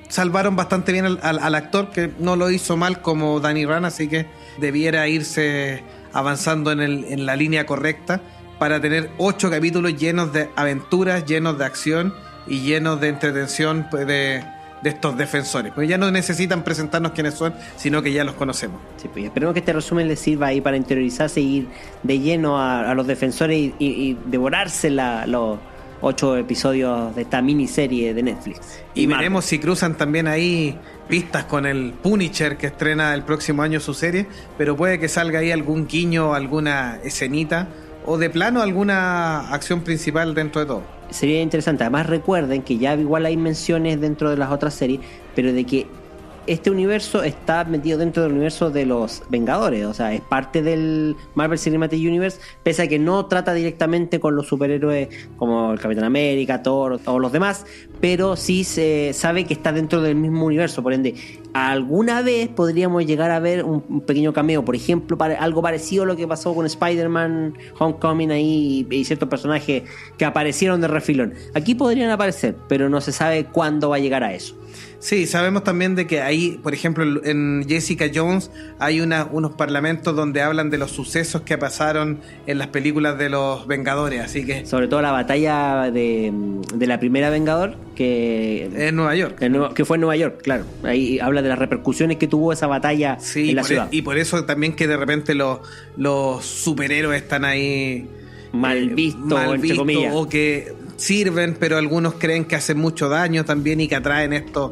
salvaron bastante bien al actor, que no lo hizo mal como Danny Rand, así que debiera irse avanzando en la línea correcta para tener 8 capítulos llenos de aventuras, llenos de acción y llenos de entretención de estos defensores, porque ya no necesitan presentarnos quiénes son, sino que ya los conocemos. Sí, pues esperemos que este resumen les sirva ahí para interiorizarse y ir de lleno a los defensores y devorarse los 8 episodios de esta miniserie de Netflix. Y veremos si cruzan también ahí pistas con el Punisher, que estrena el próximo año su serie, pero puede que salga ahí algún guiño, alguna escenita, o de plano alguna acción principal dentro de todo. Sería interesante. Además, recuerden que ya igual hay menciones dentro de las otras series, pero de que este universo está metido dentro del universo de los Vengadores, o sea, es parte del Marvel Cinematic Universe, pese a que no trata directamente con los superhéroes como el Capitán América, Thor o los demás, pero sí se sabe que está dentro del mismo universo. Por ende, alguna vez podríamos llegar a ver un pequeño cameo, por ejemplo, algo parecido a lo que pasó con Spider-Man Homecoming ahí y ciertos personajes que aparecieron de refilón. Aquí podrían aparecer, pero no se sabe cuándo va a llegar a eso. Sí, sabemos también de que ahí, por ejemplo, en Jessica Jones hay unos parlamentos donde hablan de los sucesos que pasaron en las películas de los Vengadores, así que... Sobre todo la batalla de la primera Vengador, que... En Nueva York. Que fue en Nueva York, claro. Ahí habla de las repercusiones que tuvo esa batalla en la ciudad. Y por eso también que de repente los superhéroes están ahí... mal visto, entre comillas. O que sirven, pero algunos creen que hacen mucho daño también y que atraen estos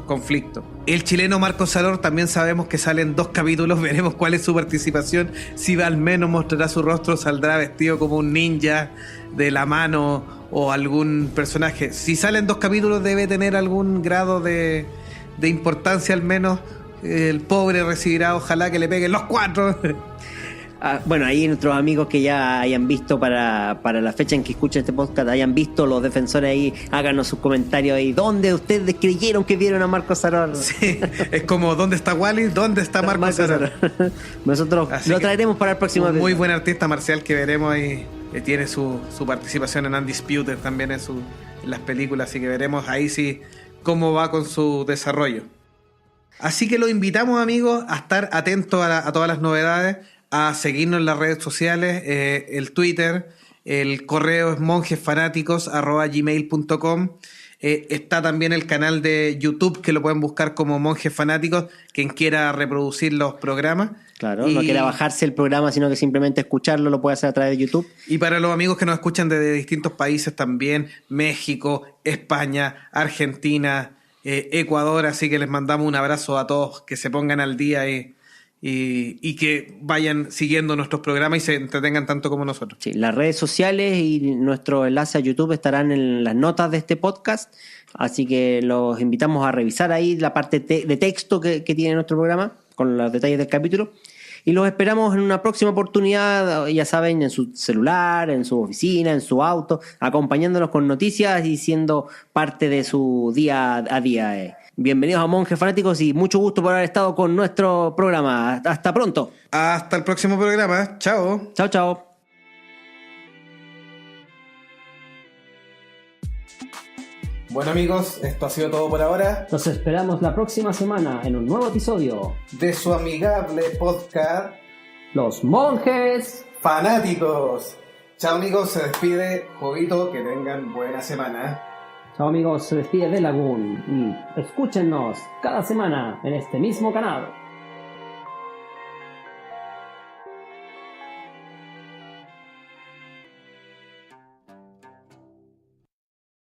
conflictos. El chileno Marco Salor también sabemos que salen 2 capítulos, veremos cuál es su participación, si al menos mostrará su rostro, saldrá vestido como un ninja de la mano o algún personaje. Si salen 2 capítulos debe tener algún grado de importancia, al menos el pobre recibirá, ojalá que le peguen los 4. Bueno, ahí nuestros amigos que ya hayan visto para la fecha en que escuchen este podcast, hayan visto los defensores ahí, háganos sus comentarios ahí. ¿Dónde ustedes creyeron que vieron a Marco Salor? Sí, es como ¿dónde está Wally? ¿Dónde está Marco Salor? Nosotros así lo traeremos para el próximo episodio. Muy buen artista marcial que veremos ahí. Tiene su participación en Undisputed también en las películas, así que veremos ahí sí cómo va con su desarrollo. Así que los invitamos, amigos, a estar atentos a todas las novedades, a seguirnos en las redes sociales, el Twitter, el correo es monjesfanáticos@gmail.com. Está también el canal de YouTube, que lo pueden buscar como Monjes Fanáticos, quien quiera reproducir los programas. Claro, no quiera bajarse el programa, sino que simplemente escucharlo, lo puede hacer a través de YouTube. Y para los amigos que nos escuchan desde distintos países también, México, España, Argentina, Ecuador, así que les mandamos un abrazo a todos, que se pongan al día y que vayan siguiendo nuestros programas y se entretengan tanto como nosotros. Sí, las redes sociales y nuestro enlace a YouTube estarán en las notas de este podcast, así que los invitamos a revisar ahí la parte de texto que tiene nuestro programa con los detalles del capítulo, y los esperamos en una próxima oportunidad, ya saben, en su celular, en su oficina, en su auto, acompañándonos con noticias y siendo parte de su día a día. Bienvenidos a Monjes Fanáticos y mucho gusto por haber estado con nuestro programa. Hasta pronto. Hasta el próximo programa. Chao. Chao, chao. Bueno, amigos, esto ha sido todo por ahora. Nos esperamos la próxima semana en un nuevo episodio de su amigable podcast Los Monjes Fanáticos. Chao, amigos, se despide Jovito, que tengan buena semana. Chao, amigos, se despide De Lagun y escúchenos cada semana en este mismo canal.